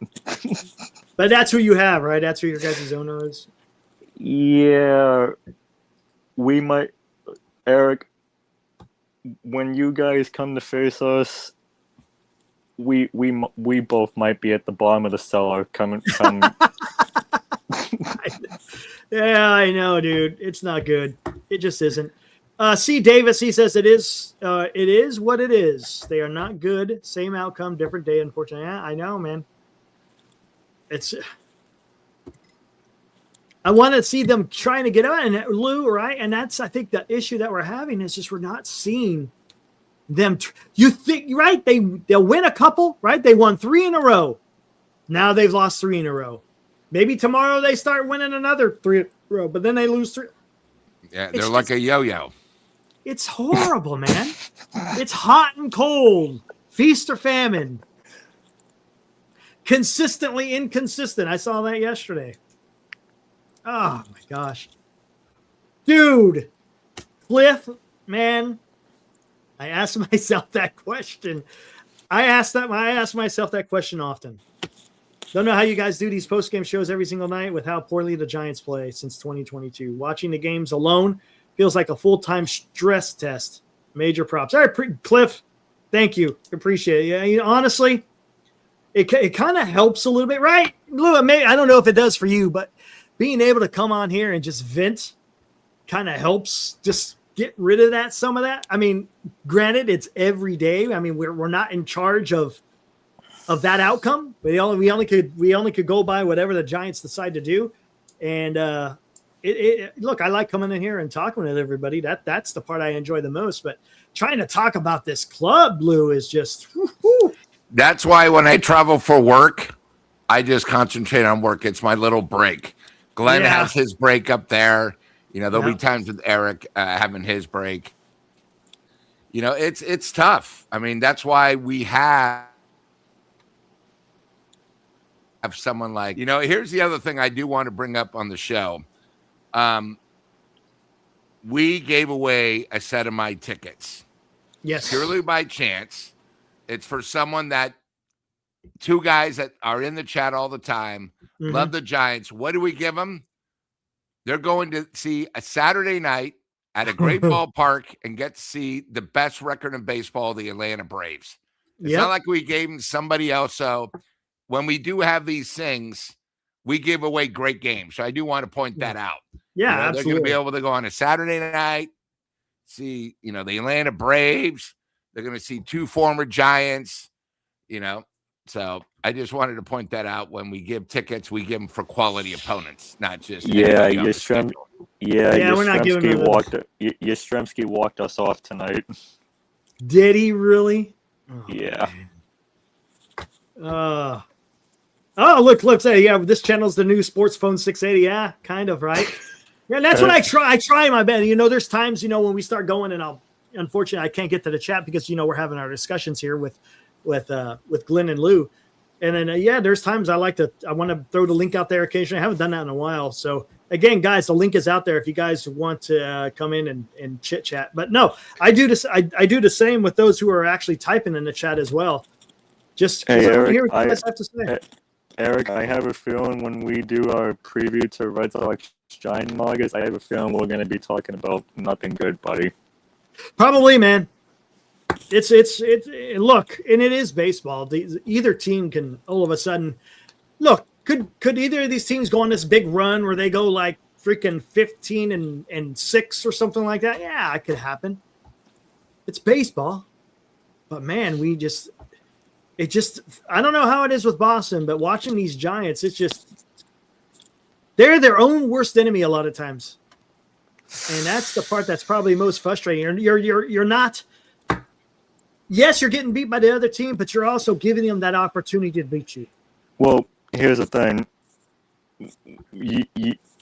But that's who you have, right? That's who your guys' owner is.
Yeah, we might, Eric. When you guys come to face us, we both might be at the bottom of the cellar. Come.
Yeah, I know, dude. It's not good. It just isn't. C. Davis, he says it is what it is. They are not good. Same outcome, different day, unfortunately. Yeah, I know, man. I want to see them trying to get out. And Lou, right? And that's, I think, the issue that we're having is just we're not seeing them. You think, right? They'll win a couple, right? They won 3 in a row. Now they've lost 3 in a row. Maybe tomorrow they start winning another 3 in a row, but then they lose 3.
Yeah, they're like a yo-yo.
It's horrible, man. It's hot and cold. Feast or famine. Consistently inconsistent. I saw that yesterday. Oh, my gosh. Dude. Cliff, man. I asked myself that question. I ask myself that question often. Don't know how you guys do these post-game shows every single night with how poorly the Giants play since 2022. Watching the games alone feels like a full-time stress test. Major props. All right, Cliff, thank you. Appreciate it. Yeah, honestly, it kind of helps a little bit, right? Lou, I don't know if it does for you, but being able to come on here and just vent kind of helps just get rid of some of that. I mean, granted, it's every day. I mean, we're not in charge of that outcome. We only could go by whatever the Giants decide to do. And look, I like coming in here and talking with everybody. That's the part I enjoy the most. But trying to talk about this club, Lou, is just. Whoo.
That's why when I travel for work, I just concentrate on work. It's my little break. Glenn has his break up there. There'll be times with Eric having his break. It's tough. I mean, that's why we have someone like, here's the other thing I do want to bring up on the show. We gave away a set of my tickets.
Yes.
Purely by chance. It's for someone that 2 guys that are in the chat all the time, love the Giants. What do we give them? They're going to see a Saturday night at a great ballpark and get to see the best record in baseball, the Atlanta Braves. It's not like we gave them somebody else. So when we do have these things, we give away great games. So I do want to point that out.
Yeah,
They're
absolutely.
going to be able to go on a Saturday night, see, the Atlanta Braves. They're going to see 2 former Giants, So I just wanted to point that out. When we give tickets, we give them for quality opponents, not just
Yastrzemski walked us off tonight.
Did he really?
Oh, yeah.
Look, Cliff say, this channel's the new Sports Phone 680. Yeah, kind of, right? Yeah, that's what I try. I try my best. There's times, when we start going, and unfortunately, I can't get to the chat because we're having our discussions here with Glenn and Lou, and then there's times I want to throw the link out there occasionally. I haven't done that in a while. So again, guys, the link is out there if you guys want to come in and chit chat. But no, I do this. I do the same with those who are actually typing in the chat as well. Just
Eric,
hear what you guys have to say.
Eric, I have a feeling when we do our preview to Red Sox Giant August, I have a feeling we're going to be talking about nothing good, buddy.
Probably, man. look, and it is baseball. Either team can all of a sudden look. Could either of these teams go on this big run where they go like freaking 15-6 or something like that? Yeah, it could happen. It's baseball, but man, I don't know how it is with Boston, but watching these Giants, they're their own worst enemy a lot of times. And that's the part that's probably most frustrating. You're not, yes, you're getting beat by the other team, but you're also giving them that opportunity to beat you.
Well, here's the thing.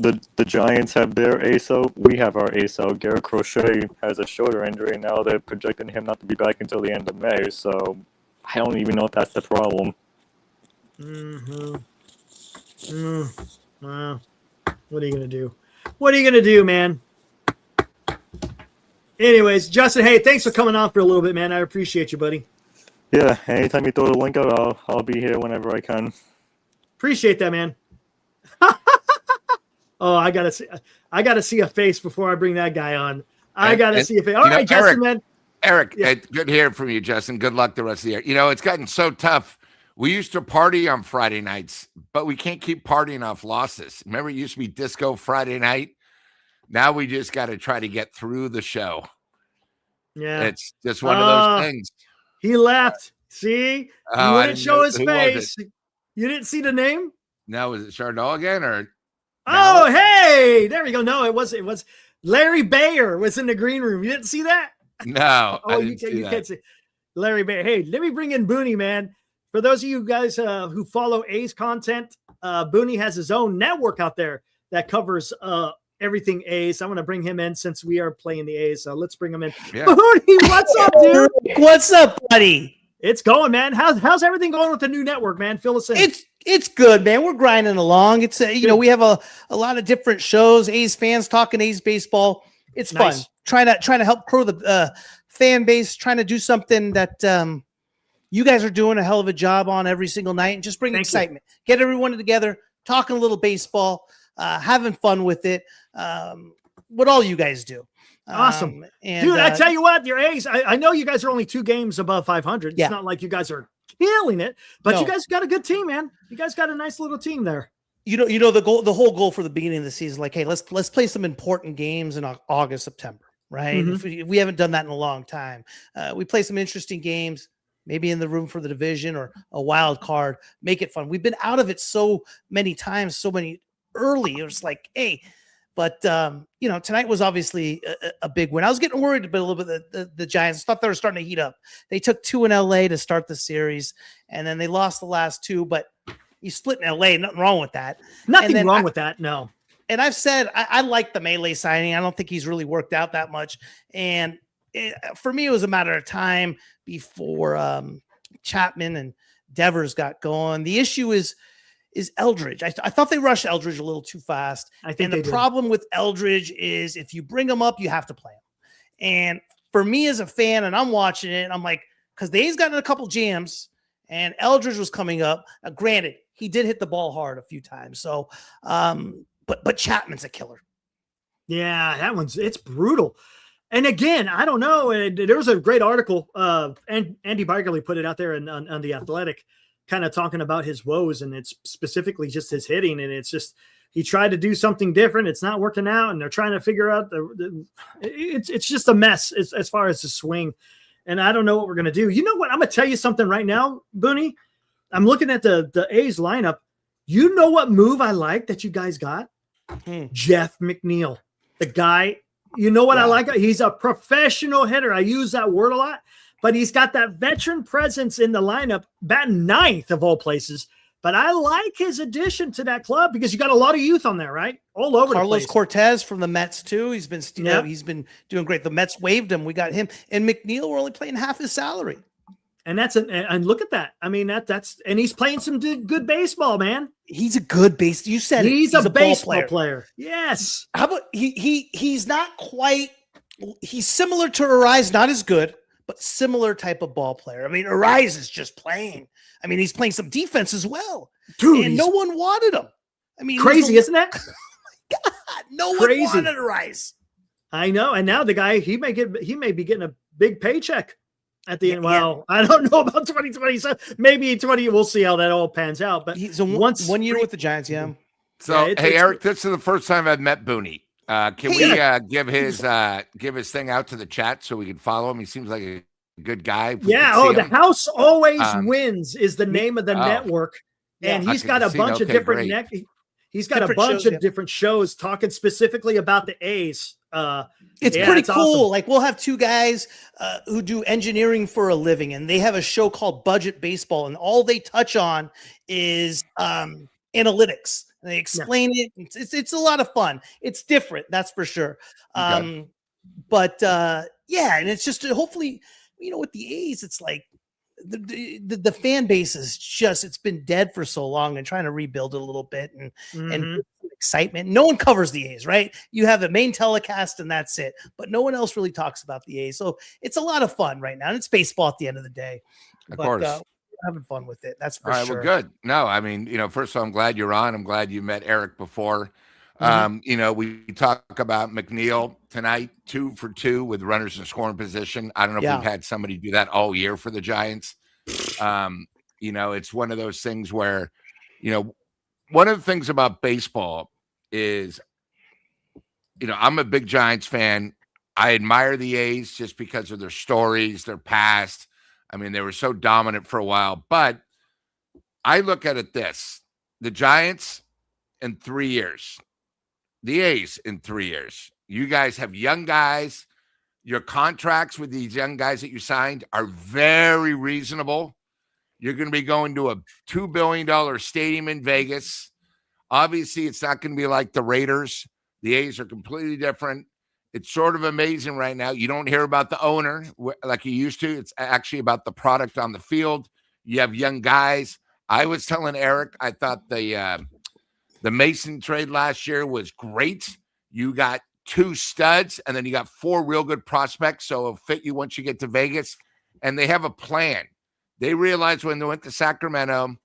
The Giants have their ace out. We have our ace out. Garrett Crochet has a shoulder injury. Now they're projecting him not to be back until the end of May. So I don't even know if that's the problem.
Well, what are you going to do? What are you going to do, man? Anyways, Justin, hey, thanks for coming on for a little bit, man. I appreciate you, buddy.
Yeah, anytime you throw the link out, I'll be here whenever I can.
Appreciate that, man. Oh, I gotta see a face before I bring that guy on. I gotta see a face. All right, Justin, man.
Eric, good hearing from you, Justin. Good luck the rest of the year. You know, it's gotten so tough. We used to party on Friday nights, but we can't keep partying off losses. Remember, it used to be disco Friday night. Now we just got to try to get through the show.
Yeah,
it's just one of those things.
He left. See, he wouldn't show his face. You didn't see the name?
No, was it Chardonnay again or?
Oh, hey, there we go. No, it was Larry Bayer was in the green room. You didn't see that?
No.
Oh, you can't see Larry Bayer. Hey, let me bring in Booney, man. For those of you guys who follow A's content, Booney has his own network out there that covers everything A's. I'm going to bring him in since we are playing the A's. So let's bring him in. Yeah. Booney, what's up, dude?
What's up, buddy?
It's going, man. How's everything going with the new network, man? Fill us in.
It's good, man. We're grinding along. It's we have a lot of different shows. A's fans talking A's baseball. It's nice. Fun. Trying to help grow the fan base. Trying to do something that you guys are doing a hell of a job on every single night, and just bring excitement. Get everyone together, talking a little baseball, having fun with it. What all you guys do.
Awesome. Dude, I tell you what, your A's, I know you guys are only 2 games above 500. It's not like you guys are killing it, but you guys got a good team, man. You guys got a nice little team there.
You know the whole goal for the beginning of the season, like, hey, let's play some important games in August, September, right? Mm-hmm. If we haven't done that in a long time. We play some interesting games, maybe in the room for the division or a wild card, make it fun. We've been out of it so many times, so many early. It was like, hey, but tonight was obviously a big win. I was getting worried a little bit that the Giants thought they were starting to heat up. They took 2 in LA to start the series, and then they lost the last 2, but you split in LA, nothing wrong with that.
Nothing wrong with that, no.
And I've said I like the Mahle signing. I don't think he's really worked out that much. And for me, it was a matter of time before Chapman and Devers got going. The issue is Eldridge. I thought they rushed Eldridge a little too fast. And the problem with Eldridge is if you bring him up, you have to play him. And for me as a fan, and I'm watching it, I'm like, because they've gotten a couple jams, and Eldridge was coming up. Granted, he did hit the ball hard a few times. So, but Chapman's a killer.
Yeah, it's brutal. And again, I don't know. There was a great article. And Andy Byerly put it out there on The Athletic, kind of talking about his woes, and it's specifically just his hitting. And it's just, he tried to do something different. It's not working out, and they're trying to figure out it's just a mess as far as the swing. And I don't know what we're going to do. You know what? I'm going to tell you something right now, Booney. I'm looking at the A's lineup. You know what move I like that you guys got? Jeff McNeil, the guy. You know what I like? He's a professional hitter. I use that word a lot, but he's got that veteran presence in the lineup, batting 9th of all places. But I like his addition to that club because you got a lot of youth on there, right? All over the place.
Carlos Cortez from the Mets too. He's been he's been doing great. The Mets waived him. We got him, and McNeil. We're only playing half his salary.
And and look at that. I mean, that's and he's playing some good baseball, man.
He's a good base. You said
he's a baseball player. Yes.
How about he's not quite. He's similar to Arise, not as good, but similar type of ball player. I mean, Arise is just playing. I mean, he's playing some defense as well.
Dude,
and no one wanted him. I mean,
crazy, isn't that?
Oh my God, no one wanted Arise.
I know. And now the guy, he may be getting a big paycheck. at the end.
Yeah.
Well, I don't know about 2027. Maybe 20. We'll see how that all pans out. But
He's a
once
one year with the Giants. Yeah.
So,
Yeah,
hey, Eric, this is the first time I've met Booney. Can we
Hey.
give his thing out to the chat so we can follow him? He seems like a good guy. If we
Yeah.
could see
The
him.
house always
Um,
wins is the name of the
oh.
network, and
Yeah.
he's
Okay,
got a
casino,
bunch of
okay,
different
great.
He's got
Different
a bunch
shows,
of
yeah.
different shows talking specifically about the A's.
It's
Yeah,
pretty
it's
cool.
awesome.
Like we'll have two guys who do engineering for a living, and they have a show called Budget Baseball, and all they touch on is analytics. And they explain it. It's a lot of fun. It's different, that's for sure.
Okay.
But yeah, and it's just hopefully, with the A's, it's like the fan base is just, it's been dead for so long, and trying to rebuild it a little bit and
Mhm.
excitement. No one covers the A's, right? You have the main telecast and that's it, but no one else really talks about the A's. So it's a lot of fun right now, and it's baseball at the end of the day.
Of
But
course.
we're having fun with it. That's for
All right,
sure.
well, good. No, I mean, first of all, I'm glad you're on. I'm glad you met Eric before. We talk about McNeil tonight, 2 for 2 with runners in scoring position. I don't know if
Yeah.
we've had somebody do that all year for the Giants. It's one of those things where, one of the things about baseball is, I'm a big Giants fan. I admire the A's just because of their stories, their past. I mean, they were so dominant for a while, but I look at it the Giants in 3 years, the A's in 3 years. You guys have young guys. Your contracts with these young guys that you signed are very reasonable. You're going to be going to a $2 billion stadium in Vegas. Obviously, it's not going to be like the Raiders. The A's are completely different. It's sort of amazing right now. You don't hear about the owner like you used to. It's actually about the product on the field. You have young guys. I was telling Eric, I thought the Mason trade last year was great. You got 2 studs, and then you got 4 real good prospects, so it'll fit you once you get to Vegas. And they have a plan. They realized when they went to Sacramento,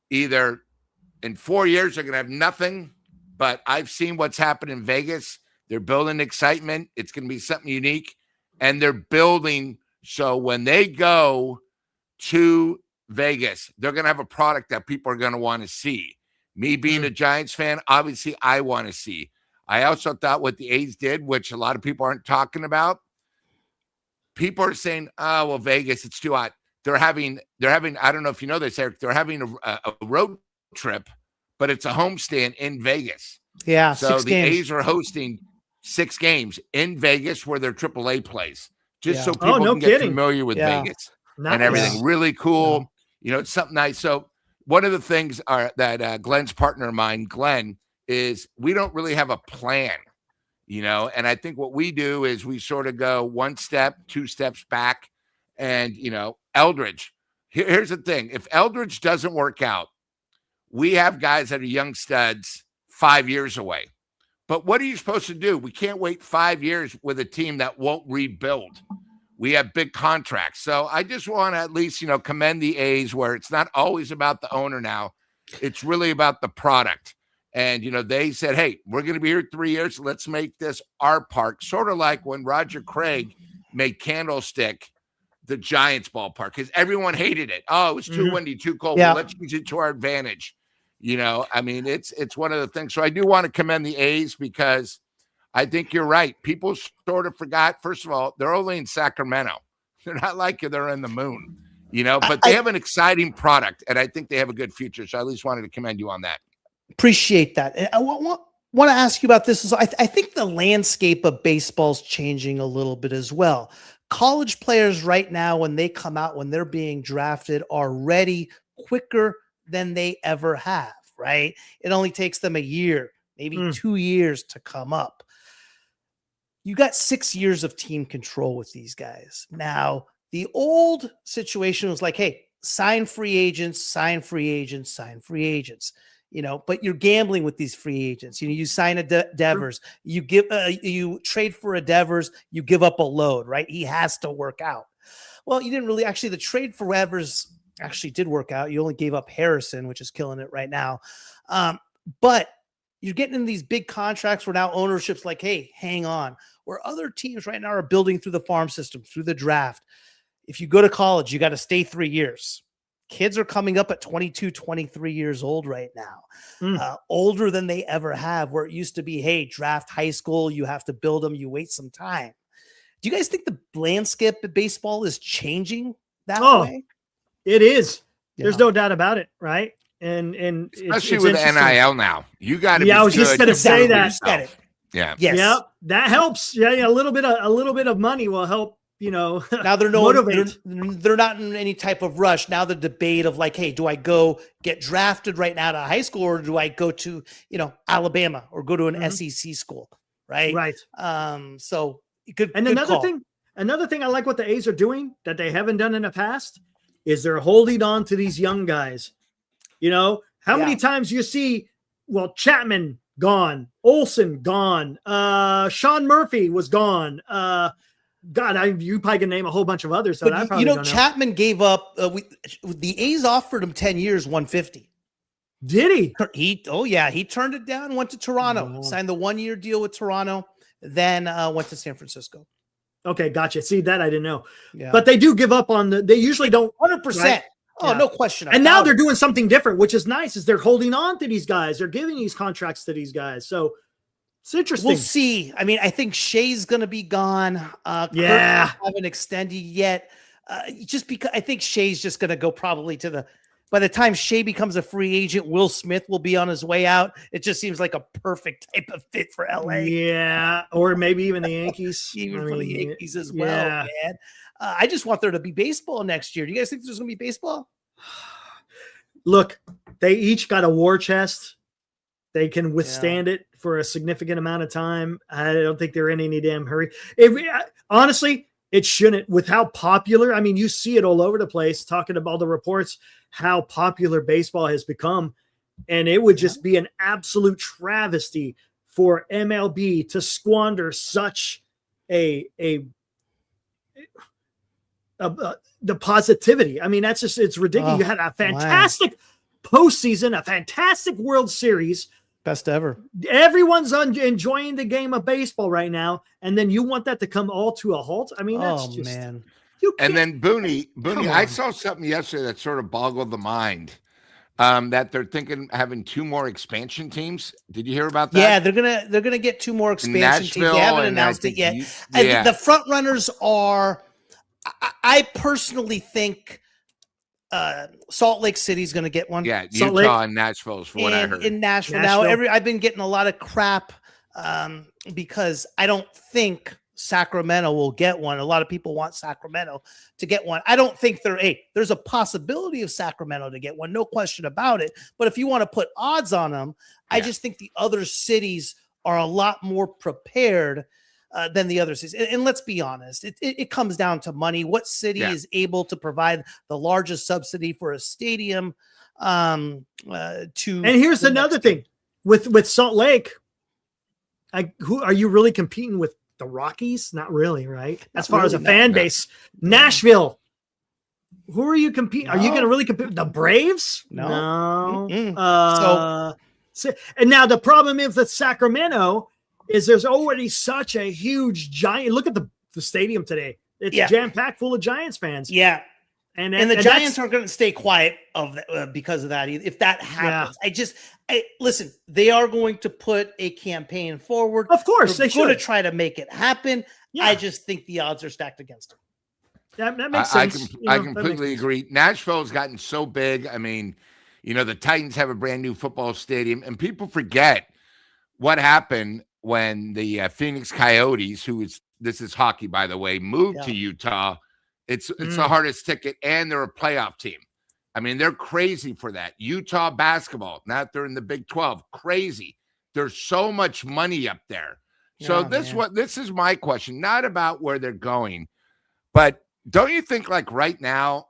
either in 4 years they're going to have nothing, but I've seen what's happened in Vegas. They're building excitement. It's going to be something unique, and they're building so when they go to Vegas, they're going to have a product that people are going to want to see. Me being a Giants fan, obviously I want to see. I also thought what the A's did, which a lot of people aren't talking about. People are saying, "Oh, well, Vegas, it's too hot." They're having. I don't know if you know this, Eric. They're having a road trip, but it's a homestand in Vegas.
Yeah.
So
6
the
games.
A's are hosting 6 games in Vegas where their AAA plays, just
Yeah.
so people
no
can get
kidding.
familiar with
Yeah.
Vegas
Nice.
and everything. Really cool. It's something nice. So one of the things that Glenn's partner of mine, Glenn, is we don't really have a plan, and I think what we do is we sort of go 1 step, 2 steps back. And, Eldridge, here's the thing. If Eldridge doesn't work out, we have guys that are young studs 5 years away. But what are you supposed to do? We can't wait 5 years with a team that won't rebuild. We have big contracts. So I just want to at least, commend the A's where it's not always about the owner now. It's really about the product. And, they said, hey, we're going to be here 3 years. Let's make this our park. Sort of like when Roger Craig made Candlestick the Giants ballpark because everyone hated it. Oh, it was too windy, too cold.
Yeah.
Well, let's use it to our advantage. I mean, it's one of the things. So I do want to commend the A's because I think you're right. People sort of forgot. First of all, they're only in Sacramento. They're not like they're in the moon, but they have an exciting product, and I think they have a good future. So I at least wanted to commend you on that.
Appreciate that. And I want to ask you about this. I think the landscape of baseball's changing a little bit as well. College players right now, when they come out, when they're being drafted, are ready quicker than they ever have, right? It only takes them a year, maybe 2 years to come up. You got 6 years of team control with these guys. Now, the old situation was like, hey, sign free agents, sign free agents, sign free agents. But you're gambling with these free agents. You sign a Devers, you trade for a Devers, you give up a load, right? He has to work out. Well, you didn't really the trade for Devers actually did work out. You only gave up Harrison, which is killing it right now. But you're getting in these big contracts where now ownership's like, hey, hang on. Where other teams right now are building through the farm system, through the draft. if you go to college, you got to stay 3 years. Kids are coming up at 22, 23 years old right now, older than they ever have, where it used to be, hey, draft high school, you have to build them, you wait some time. Do you guys think the landscape of baseball is changing that way?
It is.
Yeah.
There's no doubt about it, right? And
especially
it's
with
interesting.
NIL now, you got to.
Yeah,
be
I was just
good
gonna
to
say
prove
that.
yourself. Yeah.
Yes.
Yeah, that helps. Yeah, a little bit of money will help.
Now they're they're not in any type of rush. Now the debate of like, hey, do I go get drafted right now to high school, or do I go to Alabama or go to an SEC school? Right. So good.
And
good
another thing I like what the A's are doing that they haven't done in the past is they're holding on to these young guys. How many times you see, Chapman gone, Olsen gone, Sean Murphy was gone. God, you probably can name a whole bunch of others. That I probably don't know.
Chapman gave up. The A's offered him 10 years, 150.
Did he?
He turned it down. Went to Toronto, signed the 1-year deal with Toronto, then went to San Francisco.
Okay, gotcha. See, that I didn't know.
Yeah.
But they do give up on they usually don't.
100%. Right? Oh, no question.
And now they're doing something different, which is nice. Is they're holding on to these guys. They're giving these contracts to these guys. So it's interesting.
We'll see. I mean, I think Shea's going to be gone.
Yeah.
Haven't extended yet. Just because I think Shea's just going to go probably by the time Shea becomes a free agent, Will Smith will be on his way out. It just seems like a perfect type of fit for LA.
Yeah. Or maybe even the Yankees.
For the Yankees as well, man. I just want there to be baseball next year. Do you guys think there's going to be baseball?
Look, they each got a war chest. They can withstand it for a significant amount of time. I don't think they're in any damn hurry. Honestly, it shouldn't. With how popular, I mean, you see it all over the place, talking about all the reports, how popular baseball has become. And it would just be an absolute travesty for MLB to squander such the positivity. I mean, it's ridiculous. You had a fantastic postseason, a fantastic World Series.
Best ever.
Everyone's enjoying the game of baseball right now. And then you want that to come all to a halt. I mean, that's
man.
And then Booney, I saw something yesterday that sort of boggled the mind. That they're thinking having 2 more expansion teams. Did you hear about that?
Yeah, they're gonna get 2 more expansion teams. They haven't announced it yet. The front runners are. I personally think Salt Lake City is going to get one.
Yeah, Utah and Nashville is for what I heard.
In Nashville. Now, I've been getting a lot of crap because I don't think Sacramento will get one. A lot of people want Sacramento to get one. I don't think there's a possibility of Sacramento to get one, no question about it. But if you want to put odds on them, I just think the other cities are a lot more prepared than the other cities. And let's be honest, it comes down to money. What city is able to provide the largest subsidy for a stadium? And
here's another thing with Salt Lake. Who are you really competing with? The Rockies? Not really, right? As far as a fan base. Nashville. Who are you competing? Are you going to really compete with the Braves? No. And now the problem is that Sacramento is there's already such a huge giant. Look at the stadium today. It's jam-packed full of Giants fans.
Yeah. And the Giants aren't going to stay quiet because of that. If that happens, listen, they are going to put a campaign forward.
Of course,
they're going to try to make it happen. Yeah. I just think the odds are stacked against them.
That makes sense.
I completely agree. Nashville's gotten so big. I mean, the Titans have a brand new football stadium, and people forget what happened when the Phoenix Coyotes, this is hockey, by the way, moved to Utah. It's the hardest ticket, and they're a playoff team. I mean, they're crazy for that. Utah basketball, now that they're in the Big 12, crazy. There's so much money up there. So this is my question, not about where they're going, but don't you think like right now,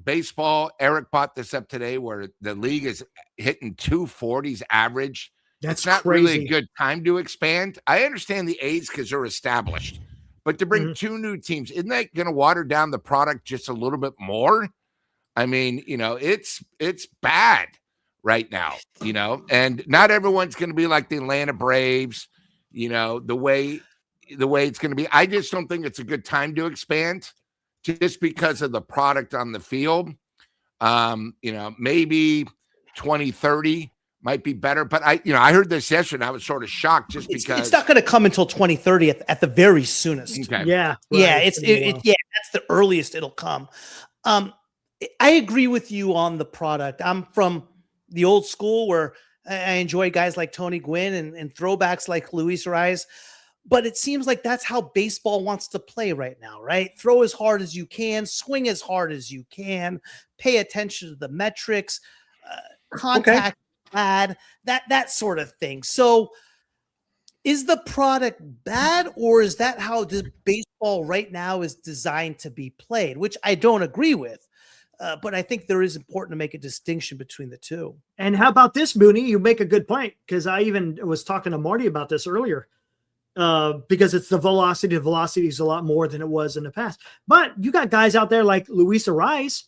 baseball, Eric brought this up today, where the league is hitting 240s average.
That's
it's not
crazy.
really a good time to expand. I understand the A's because they're established. But to bring 2 new teams, isn't that going to water down the product just a little bit more? I mean, it's bad right now, and not everyone's going to be like the Atlanta Braves, the way it's going to be. I just don't think it's a good time to expand. just because of the product on the field. Maybe 2030 might be better. But I heard this yesterday and I was sort of shocked just because
it's not going to come until 2030 at the very soonest.
Okay.
Yeah.
Yeah,
right.
that's the earliest it'll come. I agree with you on the product. I'm from the old school where I enjoy guys like Tony Gwynn and throwbacks like Luis Ariz, but it seems like that's how baseball wants to play right now, right? Throw as hard as you can, swing as hard as you can, pay attention to the metrics, contact bad, that sort of thing. So is the product bad, or is that how the baseball right now is designed to be played, which I don't agree with. But I think there is important to make a distinction between the two.
And how about this, Booney? You make a good point, because I even was talking to Marty about this earlier. Because it's the velocity. The velocity is a lot more than it was in the past. But you got guys out there like Luis Ariz,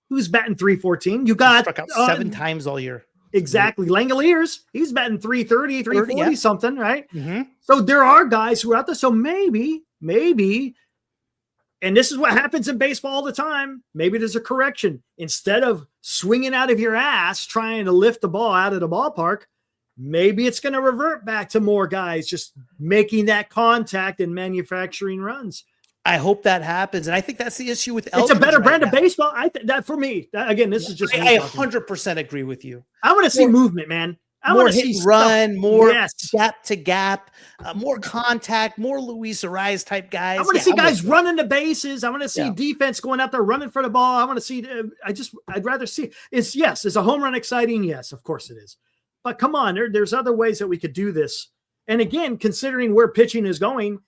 who's batting 314. You got
struck out 7 times all year.
Exactly. Langoliers, he's batting 330, 340 something, right?
Mm-hmm.
So there are guys who are out there. So maybe, and this is what happens in baseball all the time. Maybe there's a correction. Instead of swinging out of your ass, trying to lift the ball out of the ballpark, maybe it's going to revert back to more guys just making that contact and manufacturing runs.
I hope that happens. And I think that's the issue with
It's a better brand of baseball. That for me, again, this is just,
I 100% agree with you.
I want to see movement, man. I
more
want to
hit
see
and run, more
yes.
gap to gap, more contact, more Luis Ariz type guys.
I want to see guys running the bases. I want to see defense going out there running for the ball. I want to see. I'd rather see. Is a home run exciting? Yes, of course it is. But come on, there's other ways that we could do this. And again, considering where pitching is going,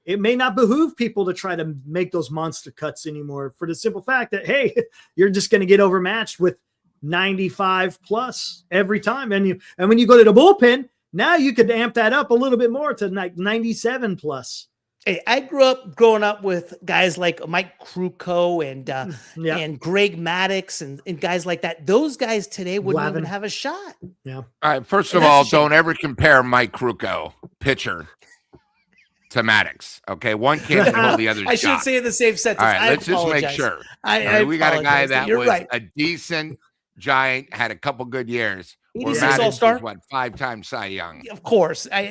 it may not behoove people to try to make those monster cuts anymore, for the simple fact that, hey, you're just going to get overmatched with 95 plus every time. And when you go to the bullpen, now you could amp that up a little bit more to like 97 plus.
Hey, I growing up with guys like Mike Krukow and Greg Maddux and guys like that. Those guys today wouldn't even have a shot.
Yeah.
All right. First of all, don't ever compare Mike Krukow, pitcher, to Maddux. Okay. One can't hold the other.
I should say in the same sentence.
All right. Let's just make sure. We got a guy that was a decent Giant, had a couple good years.
86 All-Star,
5-time Cy Young.
Of course, I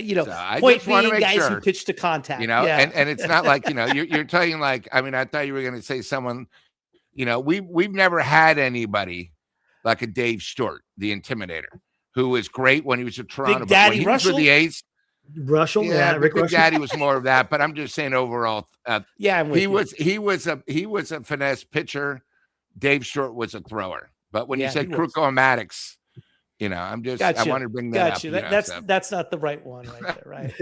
point being guys who pitch to contact.
And it's not like you're telling like I thought you were going to say someone. We've never had anybody like a Dave Stewart, the Intimidator, who was great when he was at Toronto.
Big Daddy
when he was with the A's.
Russell,
Rick Daddy was more of that, but I'm just saying overall. He was a finesse pitcher. Dave Stewart was a thrower. But when you said Krukow and Maddux, I'm just I want to bring that up.
That's not the right one right there, right?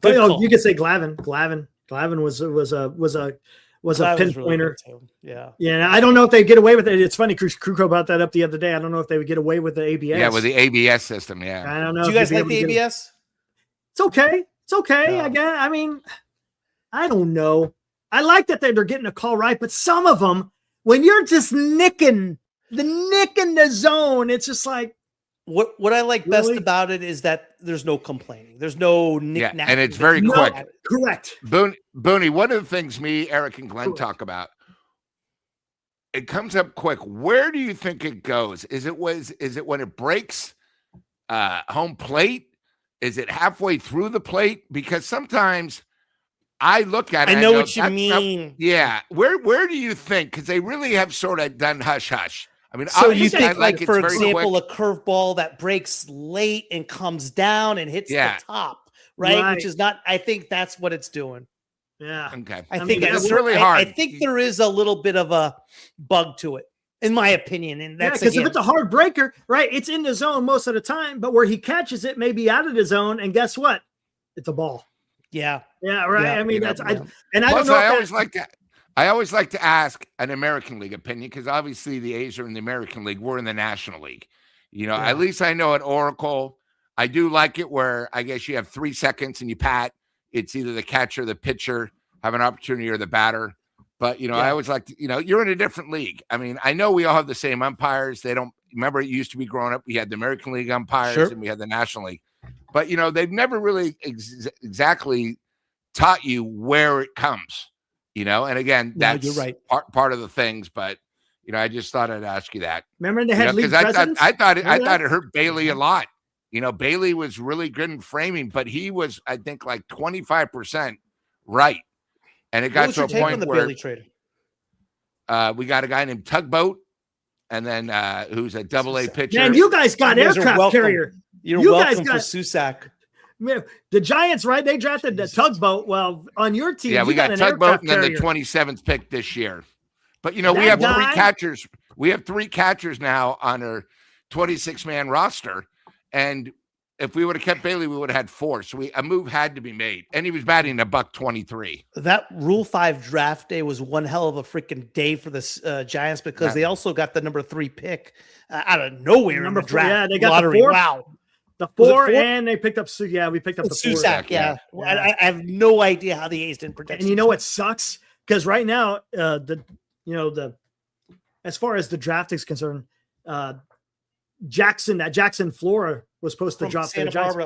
But you could say Glavin. Glavin was a pinpointer.
Really yeah.
Yeah. I don't know if they get away with it. It's funny. Krukow brought that up the other day. I don't know if they would get away with the ABS.
Yeah, with the ABS system. Yeah.
I don't know.
Do you guys like the ABS?
It's okay. It's okay. No. I don't know. I like that they're getting a call right, but some of them, when you're just nicking the zone, it's just like
what I like best about it is that there's no complaining. There's no knick-knack.
And it's very quick.
Correct.
Booney, one of the things me, Eric, and Glenn talk about, it comes up quick. Where do you think it goes? Is it when it breaks home plate? Is it halfway through the plate? Because sometimes I look at it.
I know what you mean.
Where do you think? Because they really have sort of done hush hush.
So you think, like for example, a curveball that breaks late and comes down and hits the top, right? Which is not. I think that's what it's doing.
Yeah.
Okay.
I think
it's really hard.
I think there is a little bit of a bug to it, in my opinion, and that's
because if it's a hard breaker, right? It's in the zone most of the time, but where he catches it may be out of the zone, and guess what? It's a ball.
Yeah.
Yeah. Right.
Yeah.
That's. I don't know.
I always like to ask an American League opinion, because obviously the A's are in the American League. We're in the National League. At least I know at Oracle, I do like it where I guess you have 3 seconds and you pat. It's either the catcher, the pitcher have an opportunity, or the batter. But, I always like to, you're in a different league. I know we all have the same umpires. They don't remember it used to be growing up. We had the American League umpires and we had the National League. But, they've never really exactly taught you where it comes. And again,
No,
that's
you're right.
part of the things, but I just thought I'd ask you that.
Remember they had league
because
presidents?
I thought
Remember
it hurt Bailey a lot. Bailey was really good in framing, but he was, I think, like 25% right. And it
What
got
was
to
your
a
take on
point
the
where
Bailey trade?
we got a guy named Tugboat, and then who's a double-A pitcher.
Man, you guys got
You guys are
aircraft
welcome.
carrier.
You're
You guys
welcome
got-
for Susac.
Man, the Giants, right? They drafted the Tugboat. Well, on your team,
Yeah,
you
we got
an
Tugboat
aircraft
and then the
carrier.
27th pick this year. But, we
That
have
guy-
three catchers. We have three catchers now on our 26-man roster. And if we would have kept Bailey, we would have had four. So a move had to be made. And he was batting $123.
That Rule 5 draft day was one hell of a freaking day for the Giants because they also got the number 3 pick out of nowhere
Number
in the
4,
draft
yeah, they got
lottery.
the 4.
Wow.
The
Was it
4,
4?
and they picked up. We picked up the 4.
Susac, yeah.
Yeah.
I have no idea how the A's didn't protect.
And you know what sucks? Because right now, as far as the draft is concerned, Jackson, Florida was supposed to
From
drop to the
Santa
Giants.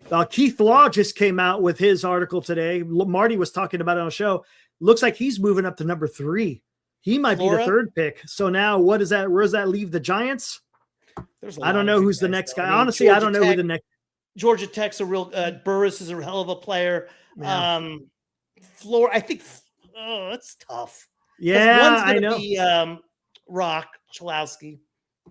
Barbara.
Keith Law just came out with his article today. Marty was talking about it on the show. Looks like he's moving up to number 3. He might be
Florida?
the 3rd pick. So now, what is that? Where does that leave the Giants?
There's a
I
lot
don't
of
know
good
who's the
guys,
next
though.
guy.
I mean,
Honestly, I
Georgia
don't know who
Tech-
the next.
Georgia Tech's a real Burris is a hell of a player.
Yeah.
Florida, I think. Oh, that's tough. 'Cause
Yeah,
one's
I
gonna
know.
Be Rock Chalowski.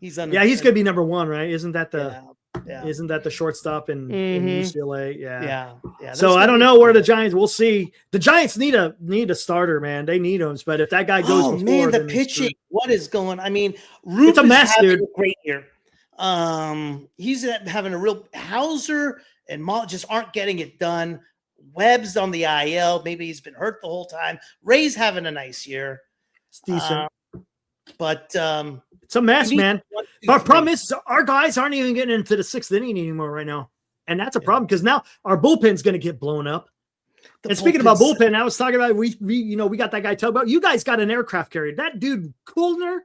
He's on.
Yeah, he's gonna be number 1, right? Isn't that the
Yeah.
Isn't that the shortstop in
Mhm.
UCLA? Yeah.
Yeah.
So I don't know where the Giants. We'll see. The Giants need a starter, man. They need him. But if that guy goes,
Oh
before,
man, the
then it's
pitching.
screwed.
What is going? I mean, Rube
It's a
is
mess,
having
dude.
a great year. He's having a real Hauser and Mahle just aren't getting it done. Webb's on the IL. Maybe he's been hurt the whole time. Ray's having a nice year,
It's decent.
but
It's a mess,
you need
man.
1, 2,
Our
3.
problem is our guys aren't even getting into the 6th inning anymore right now, and that's a problem because now our bullpen's going to get blown up.
The
And speaking about
bullpen's-
bullpen, I was talking about we got that guy Tugboat. You guys got an aircraft carrier. That dude Coolner.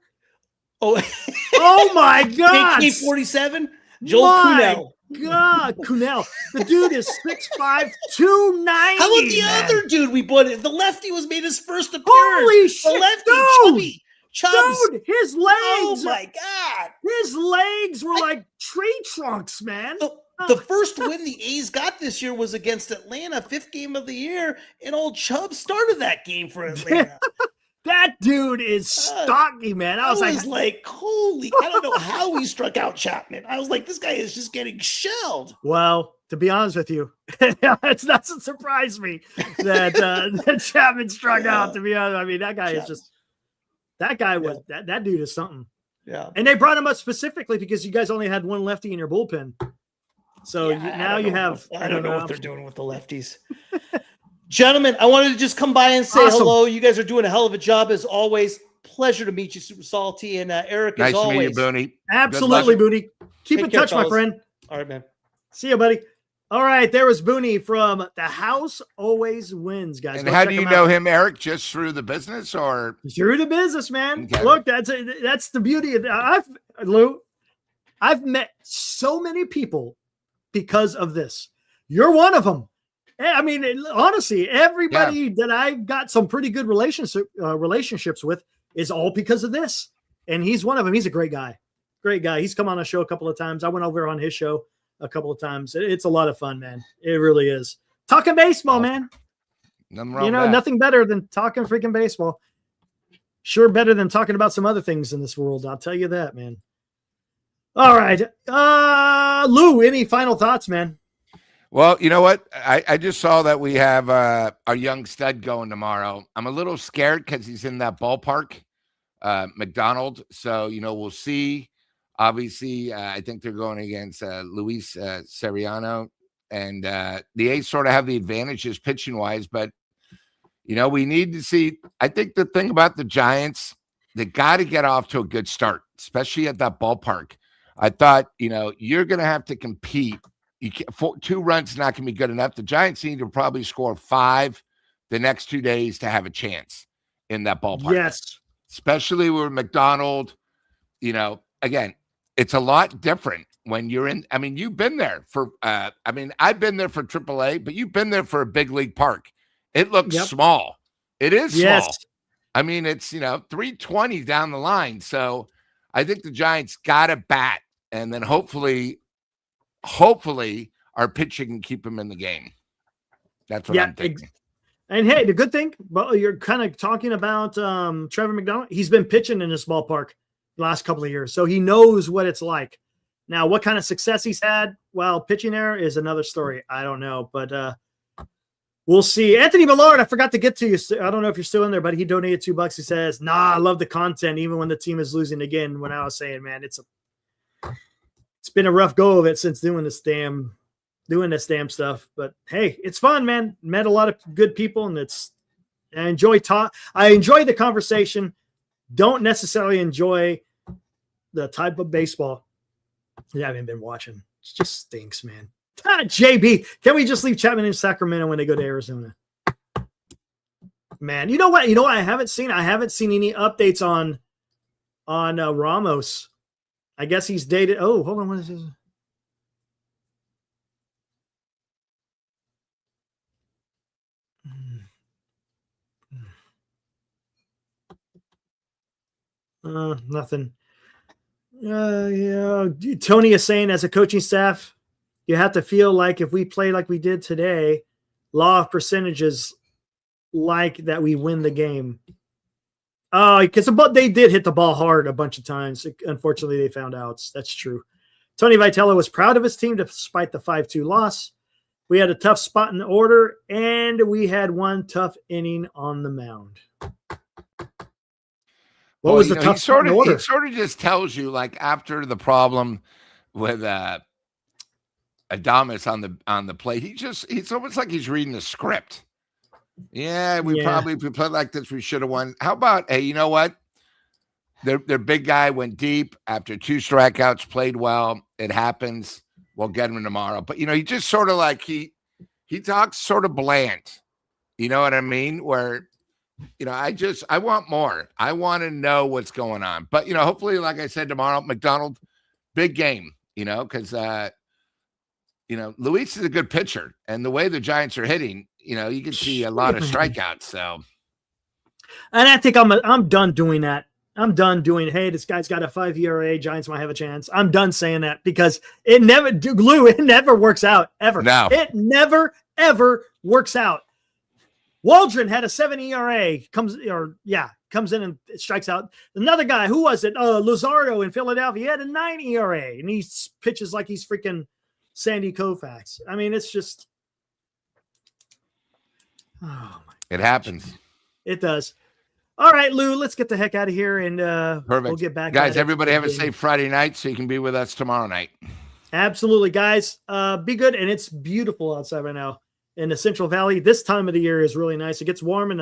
oh,
Oh my God!
AK-47, Joel
My
Kuhnel.
God, Kuhnel. The dude is 6'5", 290.
How about the
man.
other dude we bought? The lefty was made his first appearance.
Holy
the
shit,
lefty,
dude!
Chubbs.
Dude, his legs.
Oh my God.
His legs were like tree trunks, man.
The first win the A's got this year was against Atlanta, 5th game of the year, and old Chubb started that game for Atlanta.
That dude is stocky, man. I was like,
holy, I don't know how he struck out Chapman. I was like, this guy is just getting shelled.
well, to be honest with you, it doesn't surprise me that Chapman struck out. To be honest, I mean that guy is just that dude is something.
Yeah.
And they brought him up specifically because you guys only had one lefty in your bullpen. So now you have.
I don't know what they're doing with the lefties. Gentlemen, I wanted to just come by and say
Awesome.
hello. You guys are doing a hell of a job as always. Pleasure to meet you, Super Salty, and Eric.
Nice
as
to
always.
meet you, Booney.
Absolutely, Booney. Keep
Take
in
care,
touch, my
fellas.
friend.
All right, man.
See you, buddy. All right, there was Booney from The House Always Wins, guys.
And
Go
how
check
do you
him
know
out.
him, Eric? Just through the business, or
Through the business, man.
Okay.
Look, that's the beauty of Lou. I've met so many people because of this. You're one of them. I mean, honestly, everybody that I got some pretty good relationships with is all because of this. And he's one of them. He's a great guy. Great guy. He's come on a show a couple of times. I went over on his show a couple of times. It's a lot of fun, man. It really is. Talking baseball, man.
nothing wrong
You know,
with that.
nothing better than talking freaking baseball. Sure, better than talking about some other things in this world. I'll tell you that, man. All right. Lou, any final thoughts, man?
Well, you know what? I just saw that we have our young stud going tomorrow. I'm a little scared because he's in that ballpark, McDonald. So, we'll see. Obviously, I think they're going against Luis Seriano. And the A's sort of have the advantages pitching-wise. But, we need to see. I think the thing about the Giants, they got to get off to a good start, especially at that ballpark. I thought, you're going to have to compete. 2 runs is not going to be good enough. The Giants need to probably score 5 the next 2 days to have a chance in that ballpark.
Yes.
Especially with McDonald. Again, it's a lot different when you're in. I mean, you've been there for, I've been there for AAA, but you've been there for a big league park. It looks small. It is
Yes.
small. I mean, it's 320 down the line. So I think the Giants got to bat, and then hopefully our pitching can keep them in the game. That's what I'm thinking.
And hey, the good thing, well, you're kind of talking about Trevor McDonald. He's been pitching in this ballpark the last couple of years, so he knows what it's like. Now, what kind of success he's had while pitching there is another story. I don't know, but we'll see. Anthony Millard, I forgot to get to you. I don't know if you're still in there, but he donated $2. He says, "Nah, I love the content, even when the team is losing again." When I was saying, man, it's been a rough go of it since doing this damn stuff. But hey, it's fun, man. Met a lot of good people, and I enjoy the conversation. Don't necessarily enjoy the type of baseball I haven't been watching. It just stinks, man. JB, can we just leave Chapman in Sacramento when they go to Arizona? Man, you know what? I haven't seen any updates on Ramos. I guess he's dated. Oh, hold on. What is this? Nothing. Yeah. Tony is saying, as a coaching staff, you have to feel like if we play like we did today, law of percentages like that we win the game. Oh, because they did hit the ball hard a bunch of times. Unfortunately, they found outs. That's true. Tony Vitello was proud of his team despite the 5-2 loss. We had a tough spot in the order, and we had one tough inning on the mound. What was the tough spot in the order?
He sort of just tells you, like, after the problem with Adames on the plate, it's almost like he's reading a script. Yeah, if we played like this, we should have won. How about, hey, you know what? Their big guy went deep after 2 strikeouts, played well. It happens. We'll get him tomorrow. But, he just sort of like he talks sort of bland. You know what I mean? Where, I want more. I want to know what's going on. But, hopefully, like I said, tomorrow, McDonald, big game, because, Luis is a good pitcher. And the way the Giants are hitting, you can see a lot of strikeouts. So,
and I think I'm done doing that. I'm done doing, hey, this guy's got a 5 ERA. Giants might have a chance. I'm done saying that because it never works out ever.
No.
It never, ever works out. Waldron had a 7 ERA, comes in and strikes out. Another guy, who was it? Luzardo in Philadelphia, he had a 9 ERA, and he pitches like he's freaking Sandy Koufax. I mean, it's just,
it happens.
It does. All right, Lou, let's get the heck out of here, and
perfect.
We'll get back.
Guys, everybody have a safe Friday night so you can be with us tomorrow night.
Absolutely, guys. Be good, and it's beautiful outside right now in the Central Valley. This time of the year is really nice. It gets warm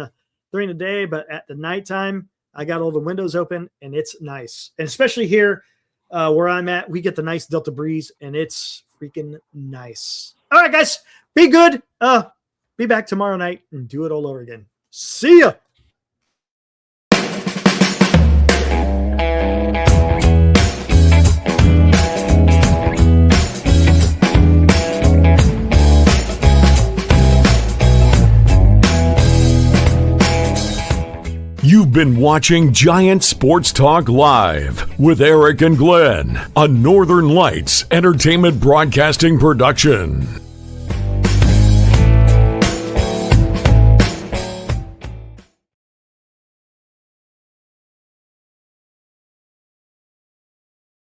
during the day, but at the nighttime, I got all the windows open, and it's nice. And especially here where I'm at, we get the nice Delta breeze, and it's freaking nice. All right, guys, be good. Be back tomorrow night and do it all over again. See ya.
You've been watching Giant Sports Talk Live with Eric and Glenn, a Northern Lights Entertainment Broadcasting production.